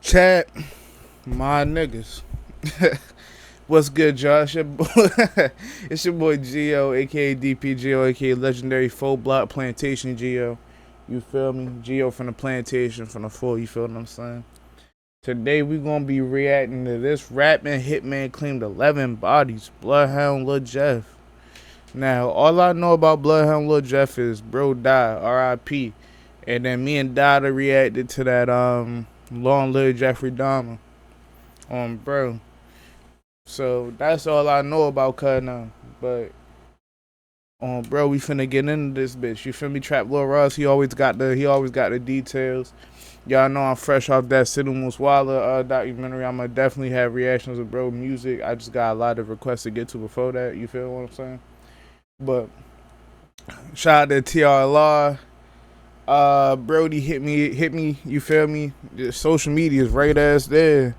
Chat, my niggas. What's good, Josh? It's your boy Gio, aka DPGO, aka Legendary Full Block Plantation Gio. You feel me? Gio from the plantation, from the full, you feel what I'm saying? Today we gonna be reacting to this rapping Hitman claimed 11 bodies, Bloodhound Lil. Now, all I know about Bloodhound Lil is bro died, R.I.P. And then me and Dada reacted to that long live Jeffrey Dahmer. Bro. So that's all I know about Cuz now. But bro, we finna get into this bitch. You feel me? Trap Lil Russ, he always got the details. Y'all know I'm fresh off that Sidhu Moosewala documentary. I'ma definitely have reactions of bro music. I just got a lot of requests to get to before that. You feel what I'm saying? But shout out to TRLR. Brody hit me, you feel me? The social media is right ass there.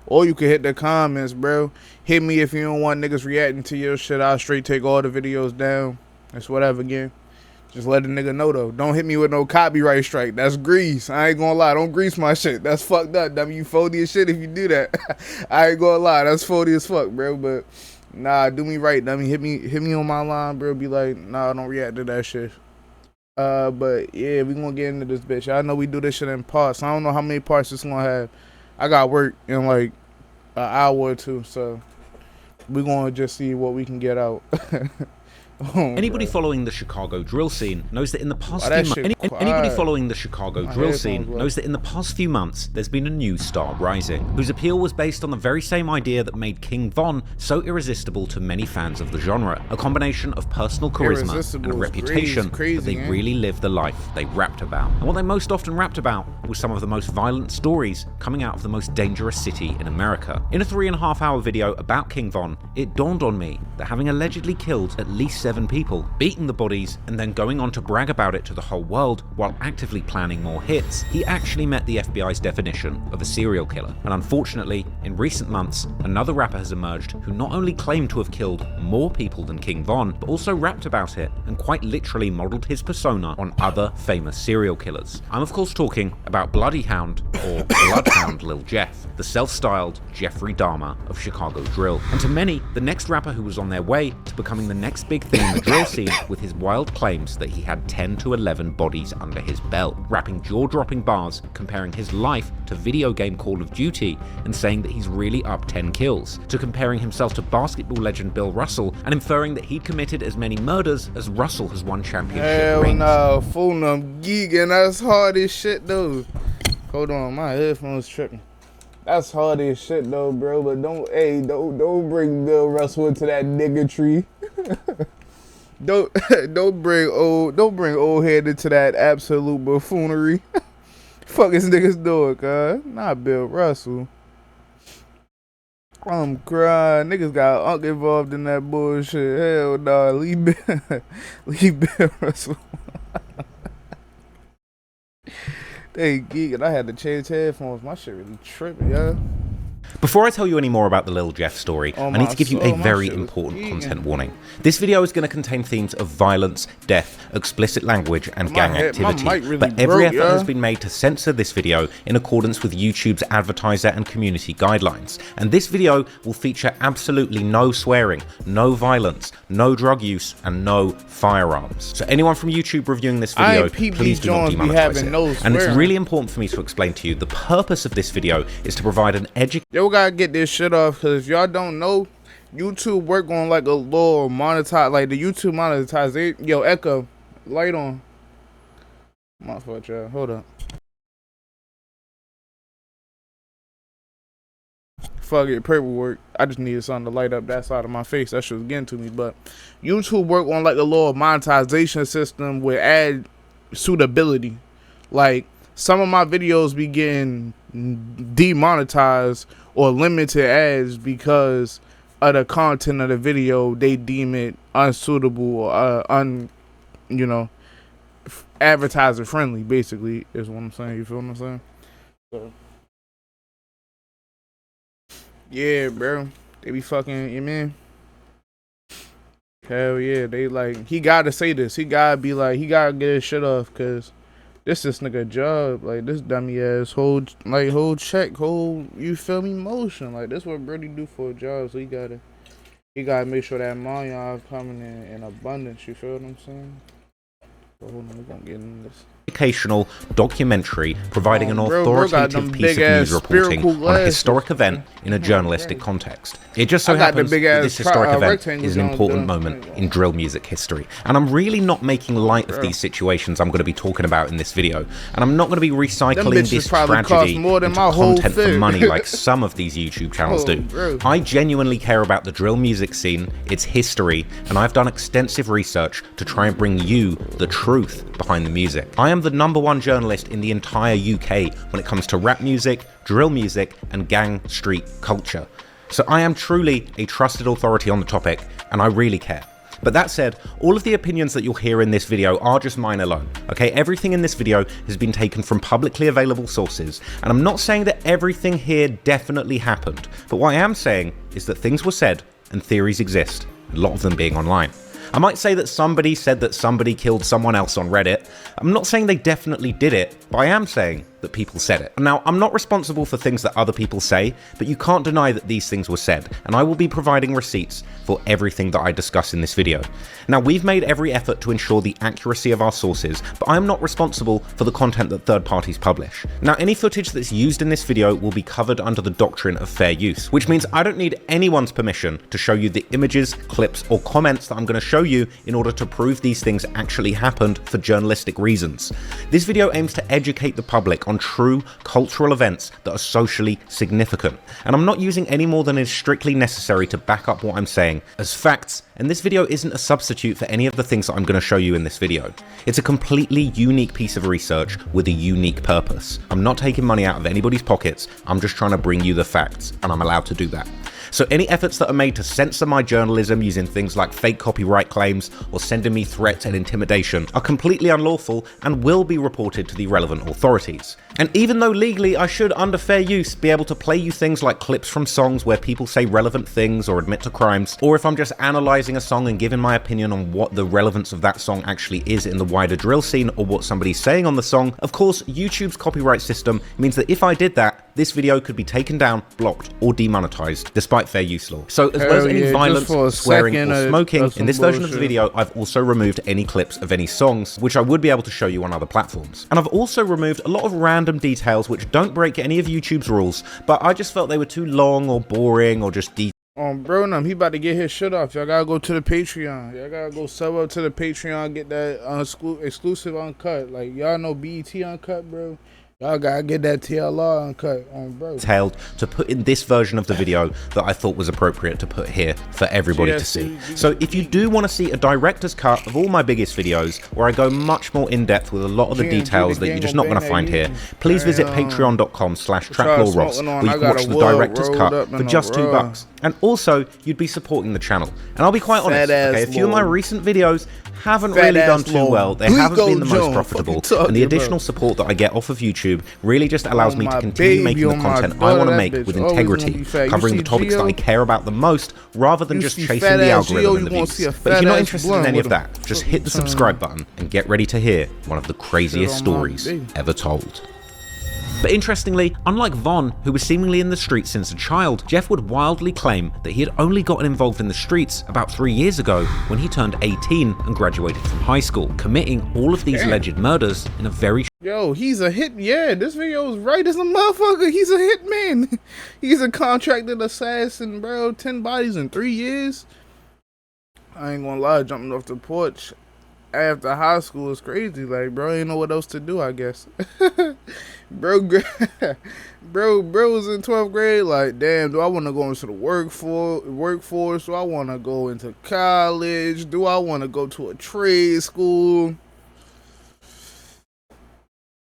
Or you can hit the comments, bro. Hit me if you don't want niggas reacting to your shit. I'll straight take all the videos down. It's whatever again. Just let the nigga know though. Don't hit me with no copyright strike. That's grease. I ain't gonna lie. Don't grease my shit. That's fucked up. Dummy, you foldy as shit if you do that. I ain't gonna lie. That's foldy as fuck, bro. But nah, do me right, dummy. Hit me on my line, bro. Be like, nah, don't react to that shit. But yeah, we gonna get into this bitch. I know we do this shit in parts. I don't know how many parts it's gonna have. I got work in like an hour or two, so we gonna just see what we can get out. Anybody following the Chicago drill scene knows that in the past few months there's been a new star rising, whose appeal was based on the very same idea that made King Von so irresistible to many fans of the genre, a combination of personal charisma and a reputation that they really lived the life they rapped about. And what they most often rapped about was some of the most violent stories coming out of the most dangerous city in America. In a 3.5-hour video about King Von, it dawned on me that having allegedly killed at least 7 people, beating the bodies, and then going on to brag about it to the whole world while actively planning more hits, he actually met the FBI's definition of a serial killer. And unfortunately, in recent months, another rapper has emerged who not only claimed to have killed more people than King Von, but also rapped about it and quite literally modeled his persona on other famous serial killers. I'm of course talking about Bloodhound or Bloodhound Lil, the self-styled Jeffrey Dahmer of Chicago drill. And to many, the next rapper who was on their way to becoming the next big thing in the drill scene, with his wild claims that he had 10 to 11 bodies under his belt, rapping jaw-dropping bars comparing his life to video game Call of Duty and saying that he's really up 10 kills, to comparing himself to basketball legend Bill Russell and inferring that he'd committed as many murders as Russell has won championship rings. Hell no, fool, I'm geeking. That's hard as shit though. Hold on, my headphones tripping. That's hard as shit though, bro. But don't bring Bill Russell into that nigga tree. don't bring old head into that absolute buffoonery. Fuck this niggas doing, cuz. Not Bill Russell. I'm crying. Niggas got Unk involved in that bullshit. Hell nah. Leave Bill Russell. They geeking. I had to change headphones. My shit really tripping, yeah. Before I tell you any more about the Lil Jeff story, I need to give you a very important content warning. This video is going to contain themes of violence, death, explicit language, and gang activity, but every effort has been made to censor this video in accordance with YouTube's advertiser and community guidelines. And this video will feature absolutely no swearing, no violence, no drug use, and no firearms. So anyone from YouTube reviewing this video, please do not demonetize it. And it's really important for me to explain to you the purpose of this video is to provide an educated... Yo, gotta get this shit off, because if y'all don't know, YouTube work on like a little monetize, like the YouTube monetization. Yo, Echo, light on. My fault, y'all. Hold up. Fuck it, paperwork. I just needed something to light up that side of my face. That shit was getting to me. But YouTube work on like a little monetization system with ad suitability. Like some of my videos be getting demonetized or limited ads because of the content of the video. They deem it unsuitable or advertiser friendly, basically, is what I'm saying. You feel what I'm saying? So yeah, bro, they be fucking, you mean? Hell yeah, they like, he gotta say this. He gotta be like, he gotta get his shit off, cause This nigga job, like this dummy ass whole check, you feel me, motion. Like this what Brody do for a job, so he gotta make sure that money y'all coming in abundance, you feel what I'm saying? So hold on, we gonna get in this. Educational documentary providing an authoritative piece of news reporting on a historic event in a journalistic context. It just so happens that this historic event is an important moment in drill music history. And I'm really not making light of these situations I'm going to be talking about in this video. And I'm not going to be recycling this tragedy into content for money like some of these YouTube channels do. I genuinely care about the drill music scene, its history, and I've done extensive research to try and bring you the truth behind the music. I am the #1 journalist in the entire UK when it comes to rap music, drill music, and gang street culture. So I am truly a trusted authority on the topic, and I really care. But that said, all of the opinions that you'll hear in this video are just mine alone, okay? Everything in this video has been taken from publicly available sources, and I'm not saying that everything here definitely happened, but what I am saying is that things were said and theories exist, a lot of them being online. I might say that somebody said that somebody killed someone else on Reddit. I'm not saying they definitely did it, but I am saying that people said it. Now, I'm not responsible for things that other people say, but you can't deny that these things were said, and I will be providing receipts for everything that I discuss in this video. Now, we've made every effort to ensure the accuracy of our sources, but I'm not responsible for the content that third parties publish. Now, any footage that's used in this video will be covered under the doctrine of fair use, which means I don't need anyone's permission to show you the images, clips, or comments that I'm going to show you in order to prove these things actually happened for journalistic reasons. This video aims to educate the public on true cultural events that are socially significant, and I'm not using any more than is strictly necessary to back up what I'm saying as facts, and this video isn't a substitute for any of the things that I'm going to show you in this video. It's a completely unique piece of research with a unique purpose. I'm not taking money out of anybody's pockets, I'm just trying to bring you the facts, and I'm allowed to do that. So any efforts that are made to censor my journalism using things like fake copyright claims or sending me threats and intimidation are completely unlawful and will be reported to the relevant authorities. And even though legally I should, under fair use, be able to play you things like clips from songs where people say relevant things or admit to crimes, or if I'm just analysing a song and giving my opinion on what the relevance of that song actually is in the wider drill scene or what somebody's saying on the song, of course YouTube's copyright system means that if I did that, this video could be taken down, blocked, or demonetized, despite fair use law. So as well as any violence, swearing, or smoking, in this version of the video, I've also removed any clips of any songs, which I would be able to show you on other platforms. And I've also removed a lot of random details which don't break any of YouTube's rules, but I just felt they were too long or boring or just bro, he about to get his shit off. Y'all gotta go to the Patreon. Y'all gotta go sub up to the Patreon, get that exclusive uncut. Like, y'all know BET uncut, bro. Y'all gotta get that TLR uncut on, bro. Detailed to put in this version of the video that I thought was appropriate to put here for everybody to see. So if you do want to see a director's cut of all my biggest videos, where I go much more in depth with a lot of the details that you're just not going to find here, please visit patreon.com/tracklawross, where you can watch the director's cut for just $2. And also, you'd be supporting the channel. And I'll be quite honest, okay, a few of my recent videos haven't really done too well. They haven't been the most profitable, and the additional support that I get off of YouTube really just allows me to continue making the content I want to make with integrity, covering the topics that I care about the most, rather than just chasing the algorithm and the views. But if you're not interested in any of that, just hit the subscribe button and get ready to hear one of the craziest stories ever told. But interestingly, unlike Von, who was seemingly in the streets since a child, Jeff would wildly claim that he had only gotten involved in the streets about 3 years ago when he turned 18 and graduated from high school, committing all of these alleged murders in a very Yo, he's a hit. Yeah, this video is right as a motherfucker. He's a hitman. He's a contracted assassin, bro. 10 bodies in 3 years. I ain't gonna lie, jumping off the porch after high school is crazy. Like, bro, ain't know what else to do, I guess. bro was in 12th grade. Like, damn, do I want to go into the workforce? Do I want to go into college? Do I want to go to a trade school?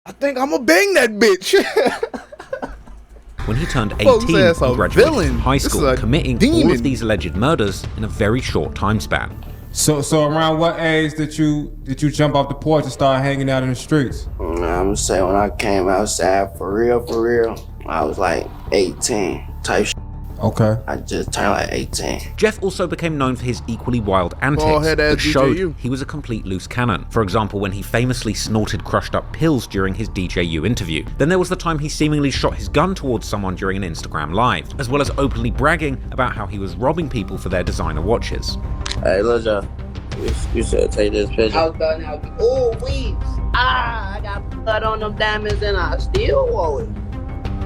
I think I'm gonna bang that bitch. When he turned 18 and graduated from high school, committing all of these alleged murders in a very short time span. So around what age did you jump off the porch and start hanging out in the streets? I'm gonna say when I came outside for real, I was like 18 type shit. Okay. I just turned like 18. Jeff also became known for his equally wild antics that showed he was a complete loose cannon. For example, when he famously snorted crushed up pills during his DJU interview. Then there was the time he seemingly shot his gun towards someone during an Instagram live, as well as openly bragging about how he was robbing people for their designer watches. Hey, Lil Jeff, you should take this picture. I was about to be, oh, weeds. I got blood on them diamonds and I still wore it.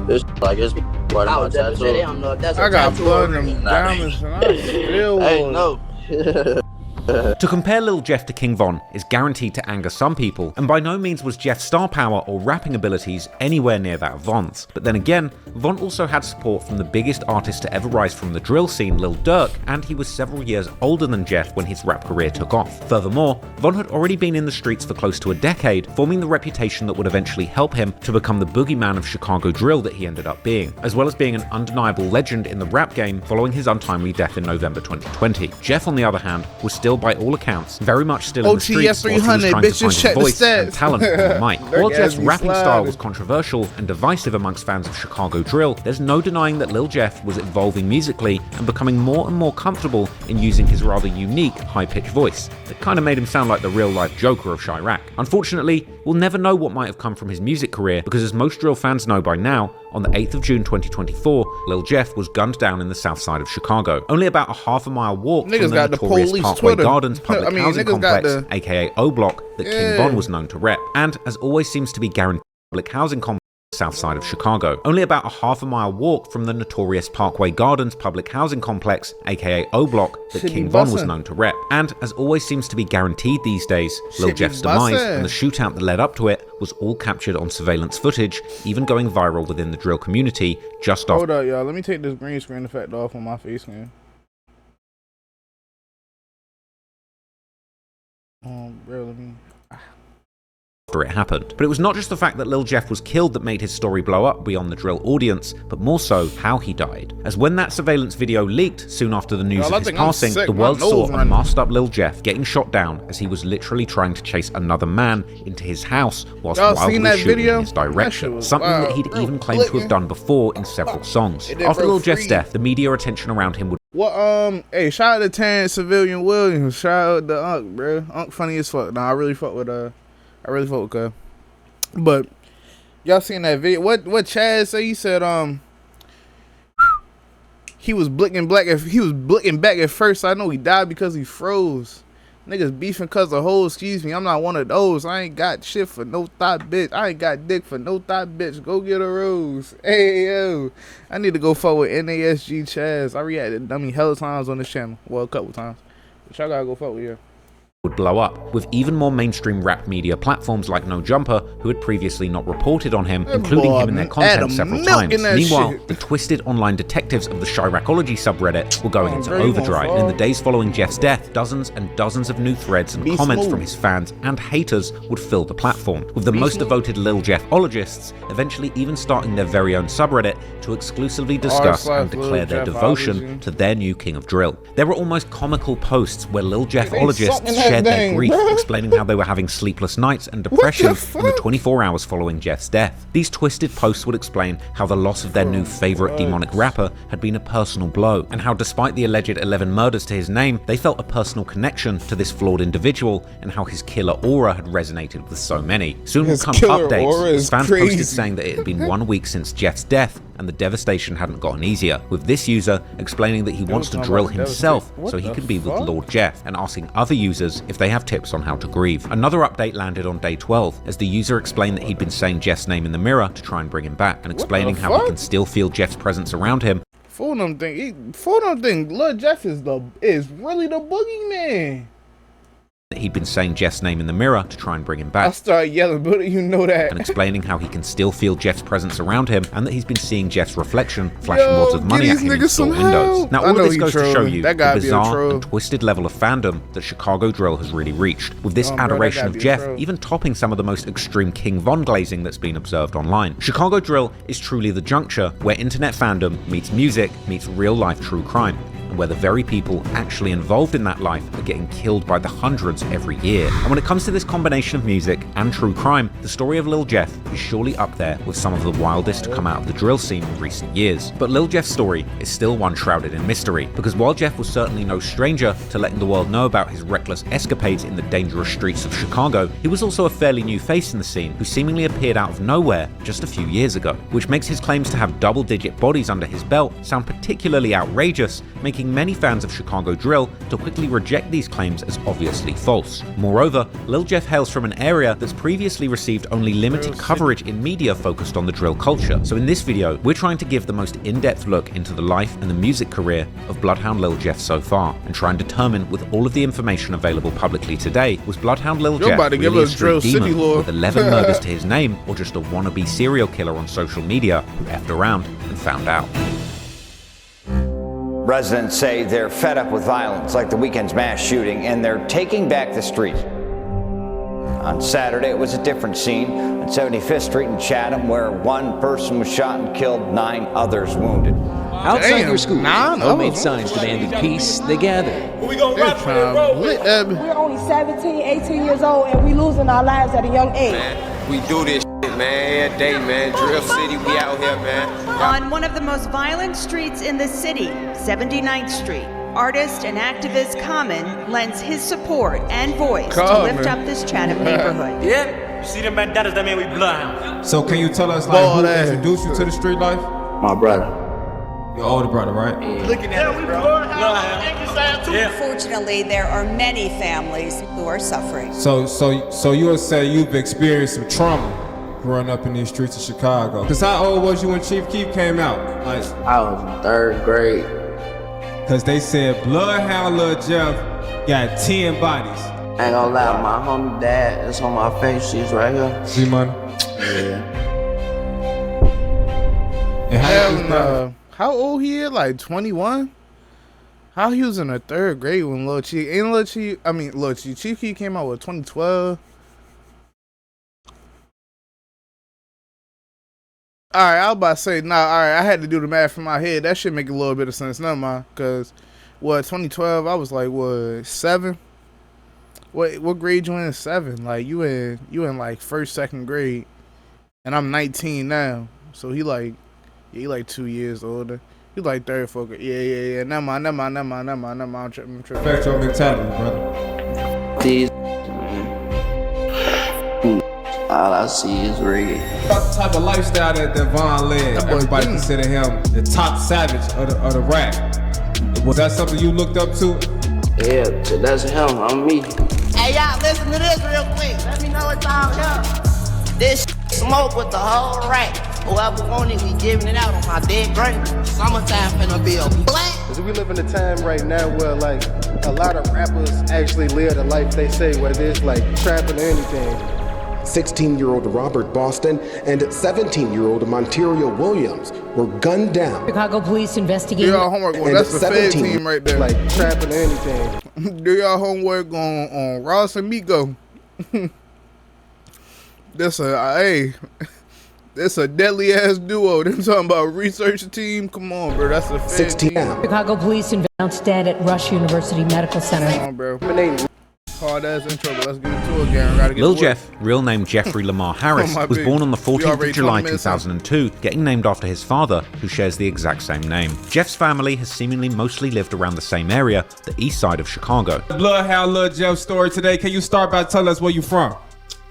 This like it's part of my tattoo. I got blood on them diamonds and I still wore it. Hey, no. To compare Lil Jeff to King Von is guaranteed to anger some people, and by no means was Jeff's star power or rapping abilities anywhere near that of Von's. But then again, Von also had support from the biggest artist to ever rise from the drill scene, Lil Durk, and he was several years older than Jeff when his rap career took off. Furthermore, Von had already been in the streets for close to a decade, forming the reputation that would eventually help him to become the boogeyman of Chicago drill that he ended up being, as well as being an undeniable legend in the rap game following his untimely death in November 2020. Jeff, on the other hand, was still by all accounts very much still in the streets whilst he was trying to find his voice and talent on the mic. While Jeff's rapping style was controversial and divisive amongst fans of Chicago drill, there's no denying that Lil Jeff was evolving musically and becoming more and more comfortable in using his rather unique high-pitched voice that kind of made him sound like the real-life Joker of Chirac. Unfortunately, we'll never know what might have come from his music career because, as most drill fans know by now, on the 8th of June 2024, Lil Jeff was gunned down in the south side of Chicago, only about a half-a-mile walk from the notorious Parkway Gardens public housing complex, aka O Block, that King Von was known to rep, and as always seems to be guaranteed public housing complex south side of Chicago. Only about a half-a-mile walk from the notorious Parkway Gardens public housing complex, aka O Block, that King Von was known to rep. And as always seems to be guaranteed these days, Lil Jeff's demise and the shootout that led up to it was all captured on surveillance footage, even going viral within the drill community just off. Hold up, y'all. Let me take this green screen effect off on my face, man. Bro, let me... After it happened. But it was not just the fact that Lil Jeff was killed that made his story blow up beyond the drill audience, but more so how he died. As when that surveillance video leaked soon after the news of his passing, the world saw a masked up Lil Jeff getting shot down as he was literally trying to chase another man into his house whilst wildly shooting in his direction, something that he'd even claimed to have done before in several songs. After Lil Jeff's death, the media attention around him would hey, shout out to Terrence Civilian Williams. Shout out to Unc, bro. Unc funny as fuck. Nah, I really fuck with her. But y'all seen that video? What Chaz say? He said he was blinking back at first. I know he died because he froze. Niggas beefing cause of hoes. Excuse me, I'm not one of those. I ain't got shit for no thought bitch. I ain't got dick for no thought bitch. Go get a rose. Hey yo, I need to go forward NASG Chaz. I reacted dummy hella times on this channel. Well, a couple times. But y'all gotta go forward, yeah. Would blow up, with even more mainstream rap media platforms like No Jumper, who had previously not reported on him, including him in their content several times. Meanwhile, the twisted online detectives of the Chiracology subreddit were going into overdrive, and in the days following Jeff's death, dozens and dozens of new threads and comments from his fans and haters would fill the platform, with the most devoted Lil Jeff-ologists eventually even starting their very own subreddit to exclusively discuss and declare their devotion to their new king of drill. There were almost comical posts where Lil Jeff-ologists shared their grief, explaining how they were having sleepless nights and depression in the 24 hours following Jeff's death. These twisted posts would explain how the loss of their new favorite demonic rapper had been a personal blow, and how despite the alleged 11 murders to his name, they felt a personal connection to this flawed individual, and how his killer aura had resonated with so many. Soon would come updates as fans posted saying that it had been 1 week since Jeff's death, and the devastation hadn't gotten easier, with this user explaining that he wants to drill himself so he can be with Lord Jeff, and asking other users if they have tips on how to grieve. Another update landed on day 12, as the user explained that he'd been saying Jeff's name in the mirror to try and bring him back, and explaining how he can still feel Jeff's presence around him. Fool them thing, Lil Jeff is really the boogeyman. He'd been saying Jeff's name in the mirror to try and bring him back. I started yelling, but you know that. And explaining how he can still feel Jeff's presence around him, and that he's been seeing Jeff's reflection flashing lots of money at him in store windows. Now all of this goes to show you the bizarre and twisted level of fandom that Chicago drill has really reached, with this adoration of Jeff even topping some of the most extreme King Von glazing that's been observed online. Chicago drill is truly the juncture where internet fandom meets music meets real life true crime. and where the very people actually involved in that life are getting killed by the hundreds every year. And when it comes to this combination of music and true crime, the story of Lil Jeff is surely up there with some of the wildest to come out of the drill scene in recent years. But Lil Jeff's story is still one shrouded in mystery, because while Jeff was certainly no stranger to letting the world know about his reckless escapades in the dangerous streets of Chicago, he was also a fairly new face in the scene who seemingly appeared out of nowhere just a few years ago, which makes his claims to have double-digit bodies under his belt sound particularly outrageous, making many fans of Chicago drill to quickly reject these claims as obviously false. Moreover, Lil Jeff hails from an area that's previously received only limited coverage in media focused on the drill culture, so in this video we're trying to give the most in-depth look into the life and the music career of Bloodhound Lil Jeff so far, and try and determine with all of the information available publicly today, was Bloodhound Lil Jeff really a street demon with 11 murders to his name, or just a wannabe serial killer on social media who effed around and found out? Residents say they're fed up with violence like the weekend's mass shooting, and they're taking back the streets. On Saturday, it was a different scene on 75th Street in Chatham, where one person was shot and killed, 9 others wounded. Outside their schools, homemade signs demanded peace. They gathered. We gonna rock for that road. We're only 17, 18 years old, and we losing our lives at a young age. Man, we do this shit, man, every day, man. Drill City, we out here, man. On one of the most violent streets in the city, 79th Street, artist and activist Common lends his support and voice to lift up this Chatham neighborhood. Yeah, you see them bandanas, that mean we bloodhound. So can you tell us like who introduced you to the street life? My brother. Your older brother, right? Looking at us, bro. Unfortunately, there are many families who are suffering. So you would say you've experienced some trauma growing up in these streets of Chicago. Cause how old was you when Chief Keef came out? Like, I was in 3rd grade. Cause they said Bloodhound Lil Jeff got 10 bodies. I ain't gonna lie, my homie dad, it's on my face sheets right here. See money? Yeah. And how old he is? Like 21? How he was in the 3rd grade when Lil Chief? Ain't Lil Chief? I mean, Lil Chief. Chief Keef came out with 2012. Alright, I was about to say, alright, I had to do the math in my head. That should make a little bit of sense, never mind. Because, 2012, I was like, 7? What grade you in? 7? Like, you in like 1st, 2nd grade. And I'm 19 now. So he like 2 years older. He like 3rd, 4th. Yeah. Never mind. I'm tripping. Affect your mentality, brother. These, all I see is reggae. What type of lifestyle that Von led? Everybody consider him the top savage of the rap. Was that something you looked up to? Yeah, that's him. I'm me. Hey, y'all, listen to this real quick. Let me know what y'all hear. This smoke with the whole rack. Whoever want it, we giving it out on my dead grave. Summertime finna be a black. Cause we live in a time right now where like a lot of rappers actually live the life they say, whether it's like trapping or anything. 16-year-old Robert Boston and 17-year-old Monterio Williams were gunned down. Chicago police investigating. Do y'all homework on that's the Fed team right there. Like trapping or anything. Do y'all homework on Ross and Miko? That's a deadly ass duo. Them talking about research team. Come on, bro. That's a Fed 16 team. Chicago police announced dead at Rush University Medical Center. Come on, bro. Hard ass intro, but let's get into it again. Lil Jeff, real name Jeffrey Lamar Harris, was born on the 14th of July 2002, getting named after his father, who shares the exact same name. Jeff's family has seemingly mostly lived around the same area, the east side of Chicago. Bloodhound Lil Jeff story today. Can you start by telling us where you from?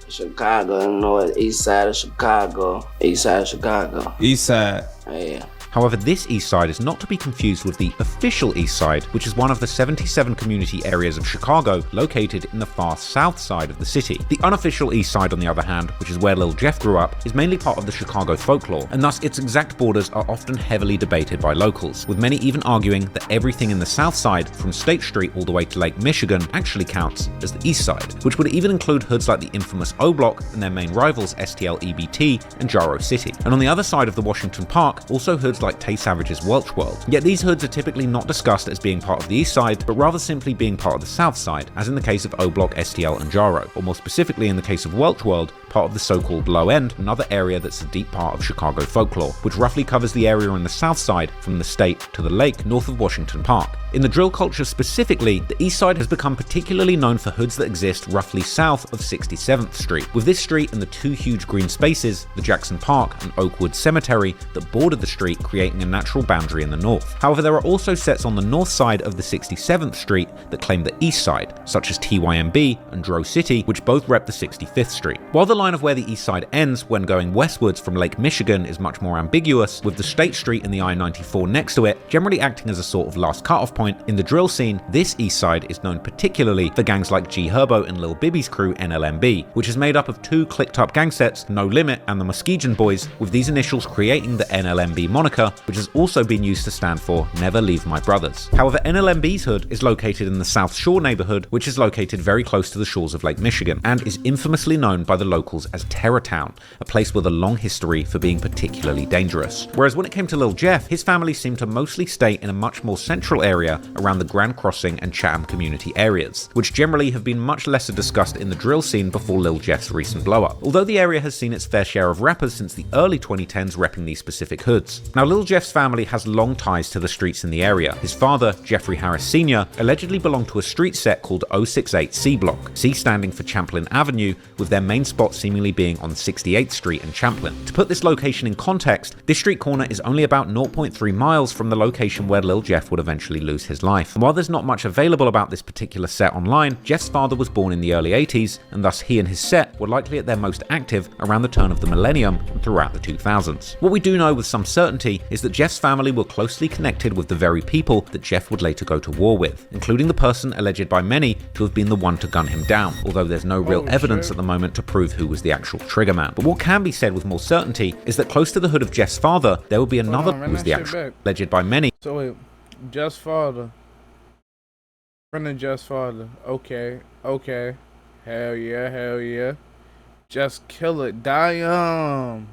Chicago, north, east side of Chicago. East side of Chicago. East side. Yeah. However, this east side is not to be confused with the official east side, which is one of the 77 community areas of Chicago located in the far south side of the city. The unofficial east side, on the other hand, which is where Lil Jeff grew up, is mainly part of the Chicago folklore, and thus its exact borders are often heavily debated by locals, with many even arguing that everything in the south side, from State Street all the way to Lake Michigan, actually counts as the east side, which would even include hoods like the infamous O Block and their main rivals STL EBT and Jaro City. And on the other side of the Washington Park, also hoods gangs like Tay Savage's Welch World. Yet these hoods are typically not discussed as being part of the East Side, but rather simply being part of the South Side, as in the case of O-Block, STL, and Jaro, or more specifically in the case of Welch World, part of the so-called Low End, another area that's a deep part of Chicago folklore, which roughly covers the area on the South Side from the state to the lake north of Washington Park. In the drill culture specifically, the East Side has become particularly known for hoods that exist roughly south of 67th Street, with this street and the two huge green spaces, the Jackson Park and Oakwood Cemetery, that border the street, creating a natural boundary in the north. However, there are also sets on the north side of the 67th Street that claim the East Side, such as TYMB and Dro City, which both rep the 65th Street. While the line of where the East Side ends when going westwards from Lake Michigan is much more ambiguous, with the State Street and the I-94 next to it, generally acting as a sort of last cutoff point, in the drill scene, this East Side is known particularly for gangs like G Herbo and Lil Bibby's crew NLMB, which is made up of two clicked-up gang sets, No Limit and the Muskegon Boys, with these initials creating the NLMB moniker, which has also been used to stand for Never Leave My Brothers. However, NLMB's hood is located in the South Shore neighborhood, which is located very close to the shores of Lake Michigan, and is infamously known by the locals as Terror Town, a place with a long history for being particularly dangerous. Whereas when it came to Lil Jeff, his family seemed to mostly stay in a much more central area around the Grand Crossing and Chatham community areas, which generally have been much lesser discussed in the drill scene before Lil Jeff's recent blow-up, although the area has seen its fair share of rappers since the early 2010s repping these specific hoods. Now, Lil Jeff's family has long ties to the streets in the area. His father, Jeffrey Harris Sr., allegedly belonged to a street set called 068 C Block, C standing for Champlain Avenue, with their main spot seemingly being on 68th Street and Champlain. To put this location in context, this street corner is only about 0.3 miles from the location where Lil Jeff would eventually lose his life. And while there's not much available about this particular set online, Jeff's father was born in the early 80s, and thus he and his set were likely at their most active around the turn of the millennium and throughout the 2000s. What we do know with some certainty is that Jeff's family were closely connected with the very people that Jeff would later go to war with, including the person alleged by many to have been the one to gun him down, although there's no real evidence at the moment to prove who was the actual triggerman. But what can be said with more certainty is that close to the hood of Jeff's father, there would be another who was the actual alleged by many. So wait, Jeff's father. Friend of Jeff's father. Okay. Hell yeah. Just kill it. Damn.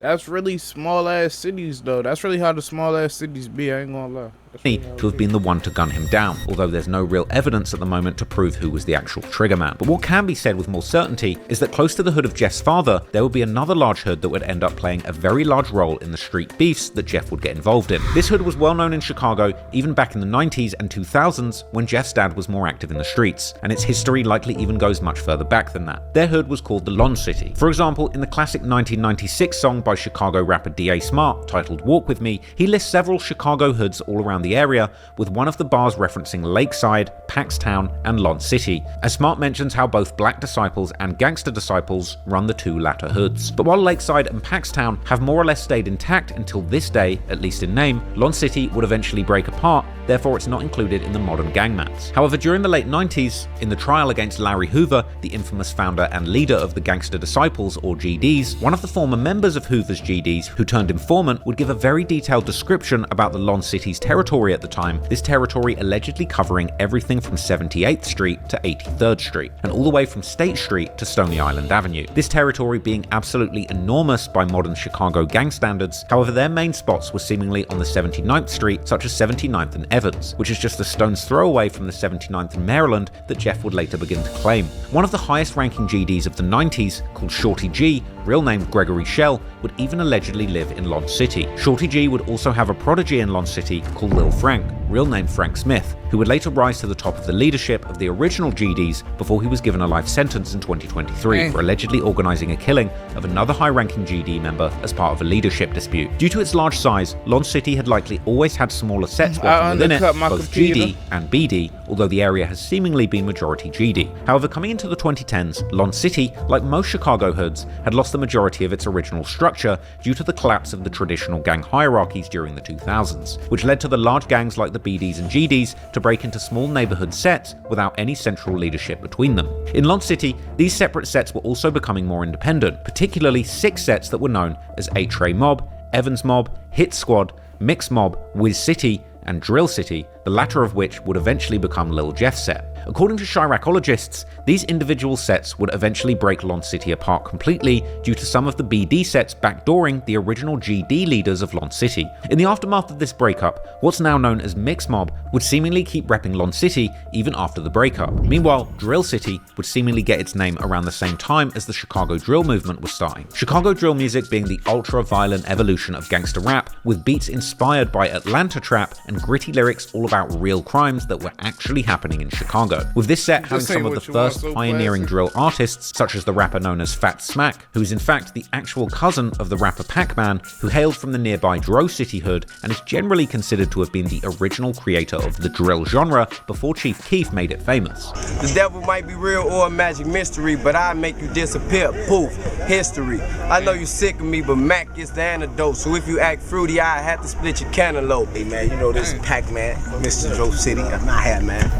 That's really small ass cities though. That's really how the small ass cities be, I ain't gonna lie. To have been the one to gun him down, although there's no real evidence at the moment to prove who was the actual triggerman. But what can be said with more certainty is that close to the hood of Jeff's father, there would be another large hood that would end up playing a very large role in the street beefs that Jeff would get involved in. This hood was well known in Chicago even back in the 90s and 2000s when Jeff's dad was more active in the streets, and its history likely even goes much further back than that. Their hood was called the Lon City. For example, in the classic 1996 song by Chicago rapper D.A. Smart titled Walk With Me, he lists several Chicago hoods all around the area, with one of the bars referencing Lakeside, Paxtown, and Lon City, as Smart mentions how both Black Disciples and Gangster Disciples run the two latter hoods. But while Lakeside and Paxtown have more or less stayed intact until this day, at least in name, Lon City would eventually break apart, therefore it's not included in the modern gang maps. However, during the late 90s, in the trial against Larry Hoover, the infamous founder and leader of the Gangster Disciples, or GDs, one of the former members of Hoover's GDs, who turned informant, would give a very detailed description about the Lon City's territory at the time, this territory allegedly covering everything from 78th Street to 83rd Street, and all the way from State Street to Stony Island Avenue. This territory being absolutely enormous by modern Chicago gang standards, however their main spots were seemingly on the 79th Street, such as 79th and Evans, which is just a stone's throw away from the 79th and Maryland that Jeff would later begin to claim. One of the highest ranking GDs of the 90s, called Shorty G, real name Gregory Shell, would even allegedly live in Lon City. Shorty G would also have a prodigy in Lon City called Lil Frank, real name Frank Smith, who would later rise to the top of the leadership of the original GDs before he was given a life sentence in 2023 for allegedly organizing a killing of another high-ranking GD member as part of a leadership dispute. Due to its large size, Lon City had likely always had smaller sets working within it, both GD and BD, although the area has seemingly been majority GD. However, coming into the 2010s, Lon City, like most Chicago hoods, had lost the majority of its original structure due to the collapse of the traditional gang hierarchies during the 2000s, which led to the large gangs like the BDs and GDs to break into small neighborhood sets without any central leadership between them. In Lon City, these separate sets were also becoming more independent, particularly 6 sets that were known as 8-Tray Mob, Evans Mob, Hit Squad, Mix Mob, Wiz City, and Drill City, the latter of which would eventually become Lil Jeff's set. According to Chiracologists, these individual sets would eventually break Lon City apart completely due to some of the BD sets backdooring the original GD leaders of Lon City. In the aftermath of this breakup, what's now known as Mix Mob would seemingly keep repping Lon City even after the breakup. Meanwhile, Drill City would seemingly get its name around the same time as the Chicago drill movement was starting. Chicago drill music being the ultra-violent evolution of gangster rap, with beats inspired by Atlanta trap and gritty lyrics all about real crimes that were actually happening in Chicago. With this set having some of the first pioneering drill artists, such as the rapper known as Fat Smack, who is in fact the actual cousin of the rapper Pac-Man, who hailed from the nearby Dro City hood and is generally considered to have been the original creator of the drill genre before Chief Keef made it famous. The devil might be real or a magic mystery, but I make you disappear. Poof, history. I know you sick of me, but Mac is the antidote. So if you act fruity, I have to split your cantaloupe. Hey man, you know this is Pac-Man, Mr. Dro City. I'm not here, man.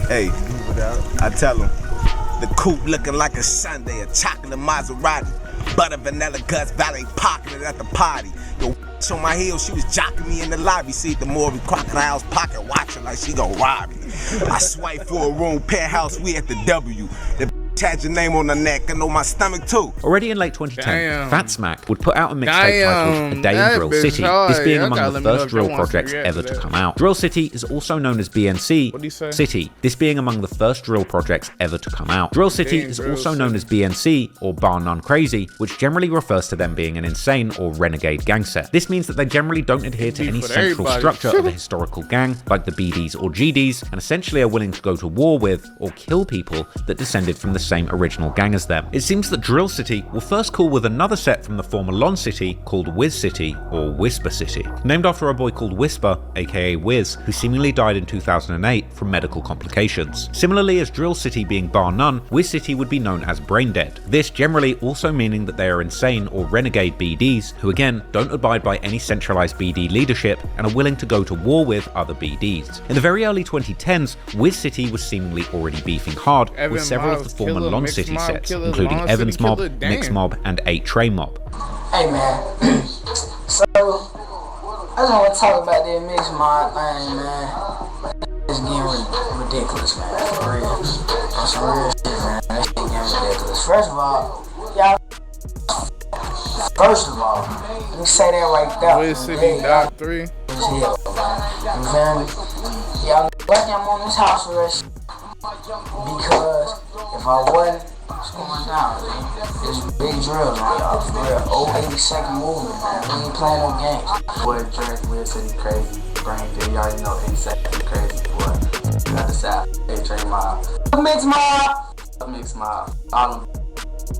Hey, I tell him, the coupe looking like a Sunday, a chocolate Maserati, butter vanilla guts, valet pocketed at the party. Yo, on my heels, she was jocking me in the lobby. See the Morgan Crocodile's pocket watching like she gon' rob me. I swipe for a room, penthouse, we at the W. The had your name on the neck and on my stomach too. Already in late 2010, Fat Smack would put out a mixtape titled A Day in Drill City, this being among the first drill projects ever to come out. Drill City is also known as BNC City, this being among the first drill projects ever to come out. Drill City is also known as BNC, or Bar None Crazy, which generally refers to them being an insane or renegade gang set. This means that they generally don't adhere to any central structure of a historical gang, like the BDs or GDs, and essentially are willing to go to war with, or kill people that descended from the same original gang as them. It seems that Drill City will first call with another set from the former Lon City called Wiz City or Whisper City, named after a boy called Whisper, aka Wiz, who seemingly died in 2008 from medical complications. Similarly as Drill City being bar none, Wiz City would be known as Brain Dead. This generally also meaning that they are insane or renegade BDs who again don't abide by any centralized BD leadership and are willing to go to war with other BDs. In the very early 2010s, Wiz City was seemingly already beefing hard with several of the former Lon City sets, including Evans Mob, Mix Mob, and 8 Trey Mob. Hey man, so I just want to talk about that Mix Mob thing, man. It's getting ridiculous, man. For real. That's some real shit, man. That shit getting ridiculous. First of all, let me say that right there. Wiz City Dot 3. You feel me? Y'all lucky I'm on this house arrest. Because if I wasn't, what's going down, man? There's big drills on y'all, for real. Old 82nd movement, man. We ain't playing no games. Boy, Drake, Wiz City crazy. Brain Dead, you already know 82nd crazy, boy. Got the South, 8 Trey Mob. Mix Mob! Mix Mob. All them,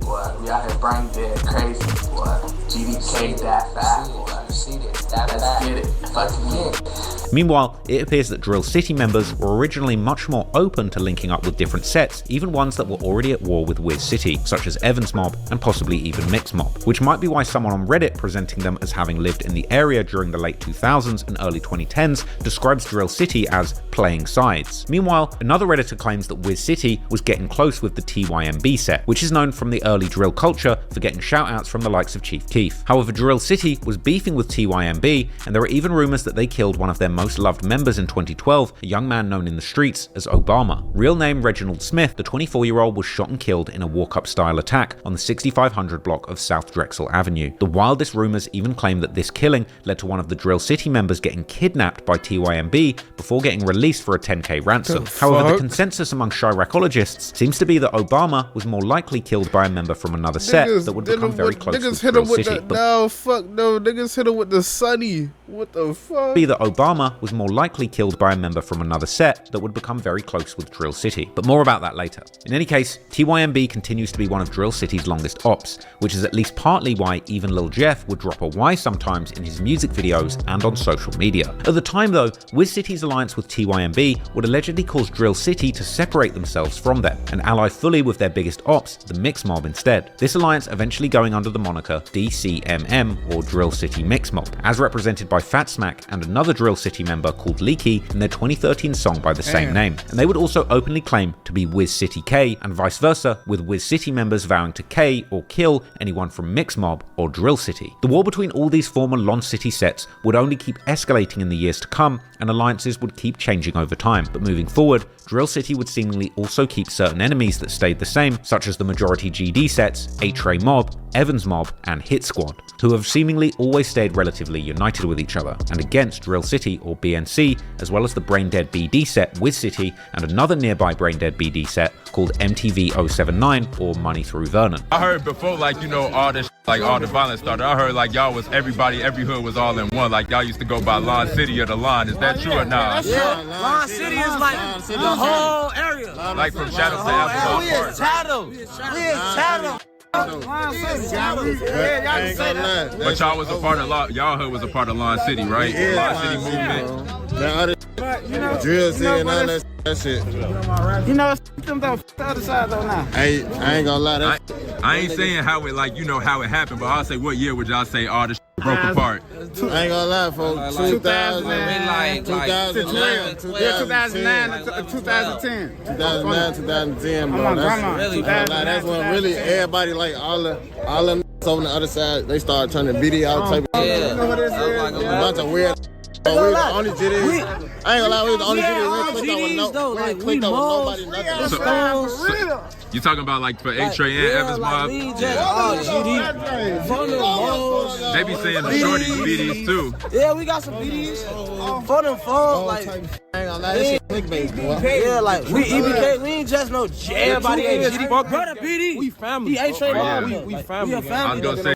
boy. We out here Brain Dead, crazy, boy. GDK, that fat, boy. See this, that Let's get it. Fucking get it. Meanwhile, it appears that Drill City members were originally much more open to linking up with different sets, even ones that were already at war with Wiz City, such as Evans Mob and possibly even Mix Mob, which might be why someone on Reddit presenting them as having lived in the area during the late 2000s and early 2010s describes Drill City as playing sides. Meanwhile, another Redditor claims that Wiz City was getting close with the TYMB set, which is known from the early drill culture for getting shoutouts from the likes of Chief Keef. However, Drill City was beefing with TYMB, and there are even rumors that they killed one of their most loved members in 2012, a young man known in the streets as Obama. Real name Reginald Smith, the 24-year-old was shot and killed in a walk-up style attack on the 6500 block of South Drexel Avenue. The wildest rumors even claim that this killing led to one of the Drill City members getting kidnapped by TYMB before getting released for a 10k ransom. However, the consensus among Chiracologists seems to be that Obama was more likely killed by a member from another set that would become very close with Drill City. No, fuck no, niggas hit him with the Sunny. What the fuck? Be that Obama was more likely killed by a member from another set that would become very close with Drill City, but more about that later. In any case, TYMB continues to be one of Drill City's longest ops, which is at least partly why even Lil Jeff would drop a Y sometimes in his music videos and on social media. At the time though, Wiz City's alliance with TYMB would allegedly cause Drill City to separate themselves from them and ally fully with their biggest ops, the Mix Mob instead. This alliance eventually going under the moniker DCMM, or Drill City Mix Mob, as represented by by Fat Smack and another Drill City member called Leaky in their 2013 song by the same name. And they would also openly claim to be Wiz City K, and vice versa, with Wiz City members vowing to K or kill anyone from Mix Mob or Drill City. The war between all these former Lon City sets would only keep escalating in the years to come, and alliances would keep changing over time. But moving forward, Drill City would seemingly also keep certain enemies that stayed the same, such as the majority GD sets, 8-Tray Mob, Evans Mob, and Hit Squad, who have seemingly always stayed relatively united with each other, and against Drill City or BNC, as well as the Braindead BD set Wiz City, and another nearby Braindead BD set called MTV 079 or Money Through Vernon. I heard before, like, you know, all this, like, all the violence started. I heard, like, y'all was everybody, every hood was all in one. Like, y'all used to go by Lon City or the Lon. Is that true or not? Yeah, Lon City is like the whole area. Like from Chatham to Alabama. We is Chatham. We is Chatham. But y'all was a part of y'all hood was a part of Lon City, right? Lon City movement. Drill City and all that shit. You know, them though, the other side though now. I ain't gonna lie. I ain't saying how it, like, you know, how it happened, but I'll say what year would y'all say all this broke apart? I ain't gonna lie, folks. 2009, 2010. 2010, bro. That's when really everybody, like, all the over on the other side, they started turning video type of shit. You know what this is? A bunch of weird. We was the only GD. I ain't gonna lie, we was the only GD. We ain't clicked up with nobody, nothing. You talking about like for 8-Tray and Evans Mob? We just all GD. They be saying the shorties BDs too. Yeah, we got some BDs. For them phones, like, I ain't gonna lie, this shit clickbait, boy. yeah, like, we EBK, we ain't just no everybody ain't GD. Brother BD, we family. He 8-Tray Mob, we family. We a family. I was gonna say.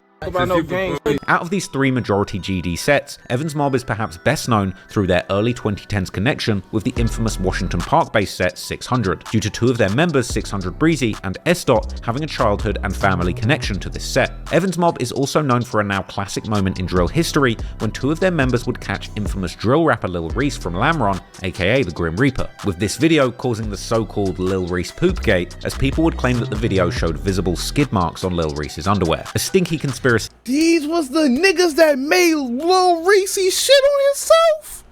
Out of these three majority GD sets, Evans Mob is perhaps best known through their early 2010s connection with the infamous Washington Park-based set 600, due to two of their members, 600 Breezy and S. having a childhood and family connection to this set. Evans Mob is also known for a now classic moment in drill history when two of their members would catch infamous drill rapper Lil Reese from Lamron, aka the Grim Reaper, with this video causing the so-called Lil Reese Poopgate, as people would claim that the video showed visible skid marks on Lil Reese's underwear. A stinky conspiracy. These was the niggas that made Lil Reese shit on himself.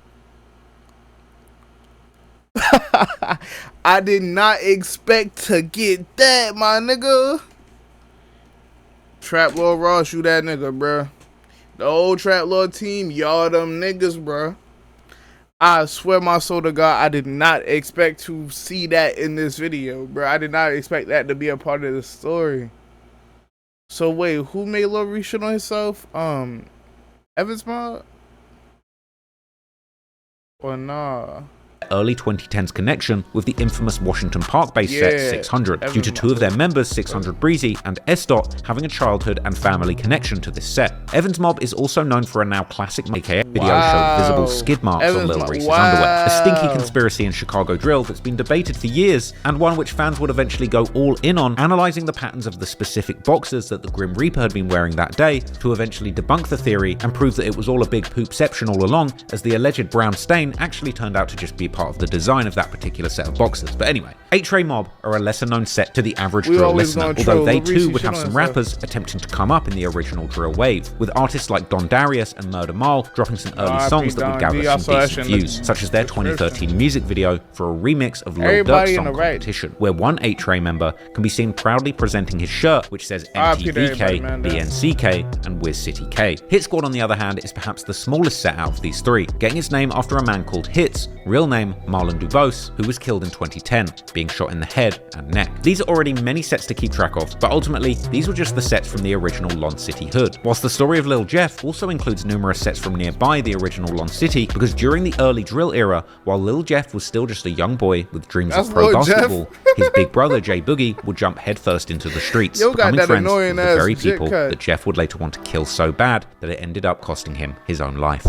I did not expect to get that, my nigga. Trap Lord Ross, you that nigga, bruh. The old Trap Lord team, y'all them niggas, bruh. I swear my soul to God, I did not expect to see that in this video, bruh. I did not expect that to be a part of the story. So wait, who made Lil Reese shit on himself? Evans Mob? Or nah? Early 2010s connection with the infamous Washington Park-based set 600, due to two of their members, 600 Breezy and S. having a childhood and family connection to this set. Evans Mob is also known for a now classic aka video showed visible skid marks on Lil Reese's underwear. A stinky conspiracy in Chicago drill that's been debated for years, and one which fans would eventually go all in on, analysing the patterns of the specific boxers that the Grim Reaper had been wearing that day, to eventually debunk the theory and prove that it was all a big poopception all along, as the alleged brown stain actually turned out to just be part of the design of that particular set of boxers. But anyway, 8-Tray Mob are a lesser known set to the average drill listener, although they too would have some rappers attempting to come up in the original drill wave, with artists like Don Darius and Murder Mal dropping some early songs that would gather some decent views, such as their 2013 music video for a remix of Lil Durk's song Competition, where one 8-Tray member can be seen proudly presenting his shirt which says MTVK, BNCK and Wiz City K. Hit Squad, on the other hand, is perhaps the smallest set out of these three, getting its name after a man called Hits, real name Marlon Dubose, who was killed in 2010, being shot in the head and neck. These are already many sets to keep track of, but ultimately, these were just the sets from the original Lon City hood. Whilst the story of Lil Jeff also includes numerous sets from nearby the original Lon City, because during the early drill era, while Lil Jeff was still just a young boy with dreams of pro basketball, his big brother Jay Boogie would jump headfirst into the streets, becoming friends with the very people that Jeff would later want to kill so bad that it ended up costing him his own life.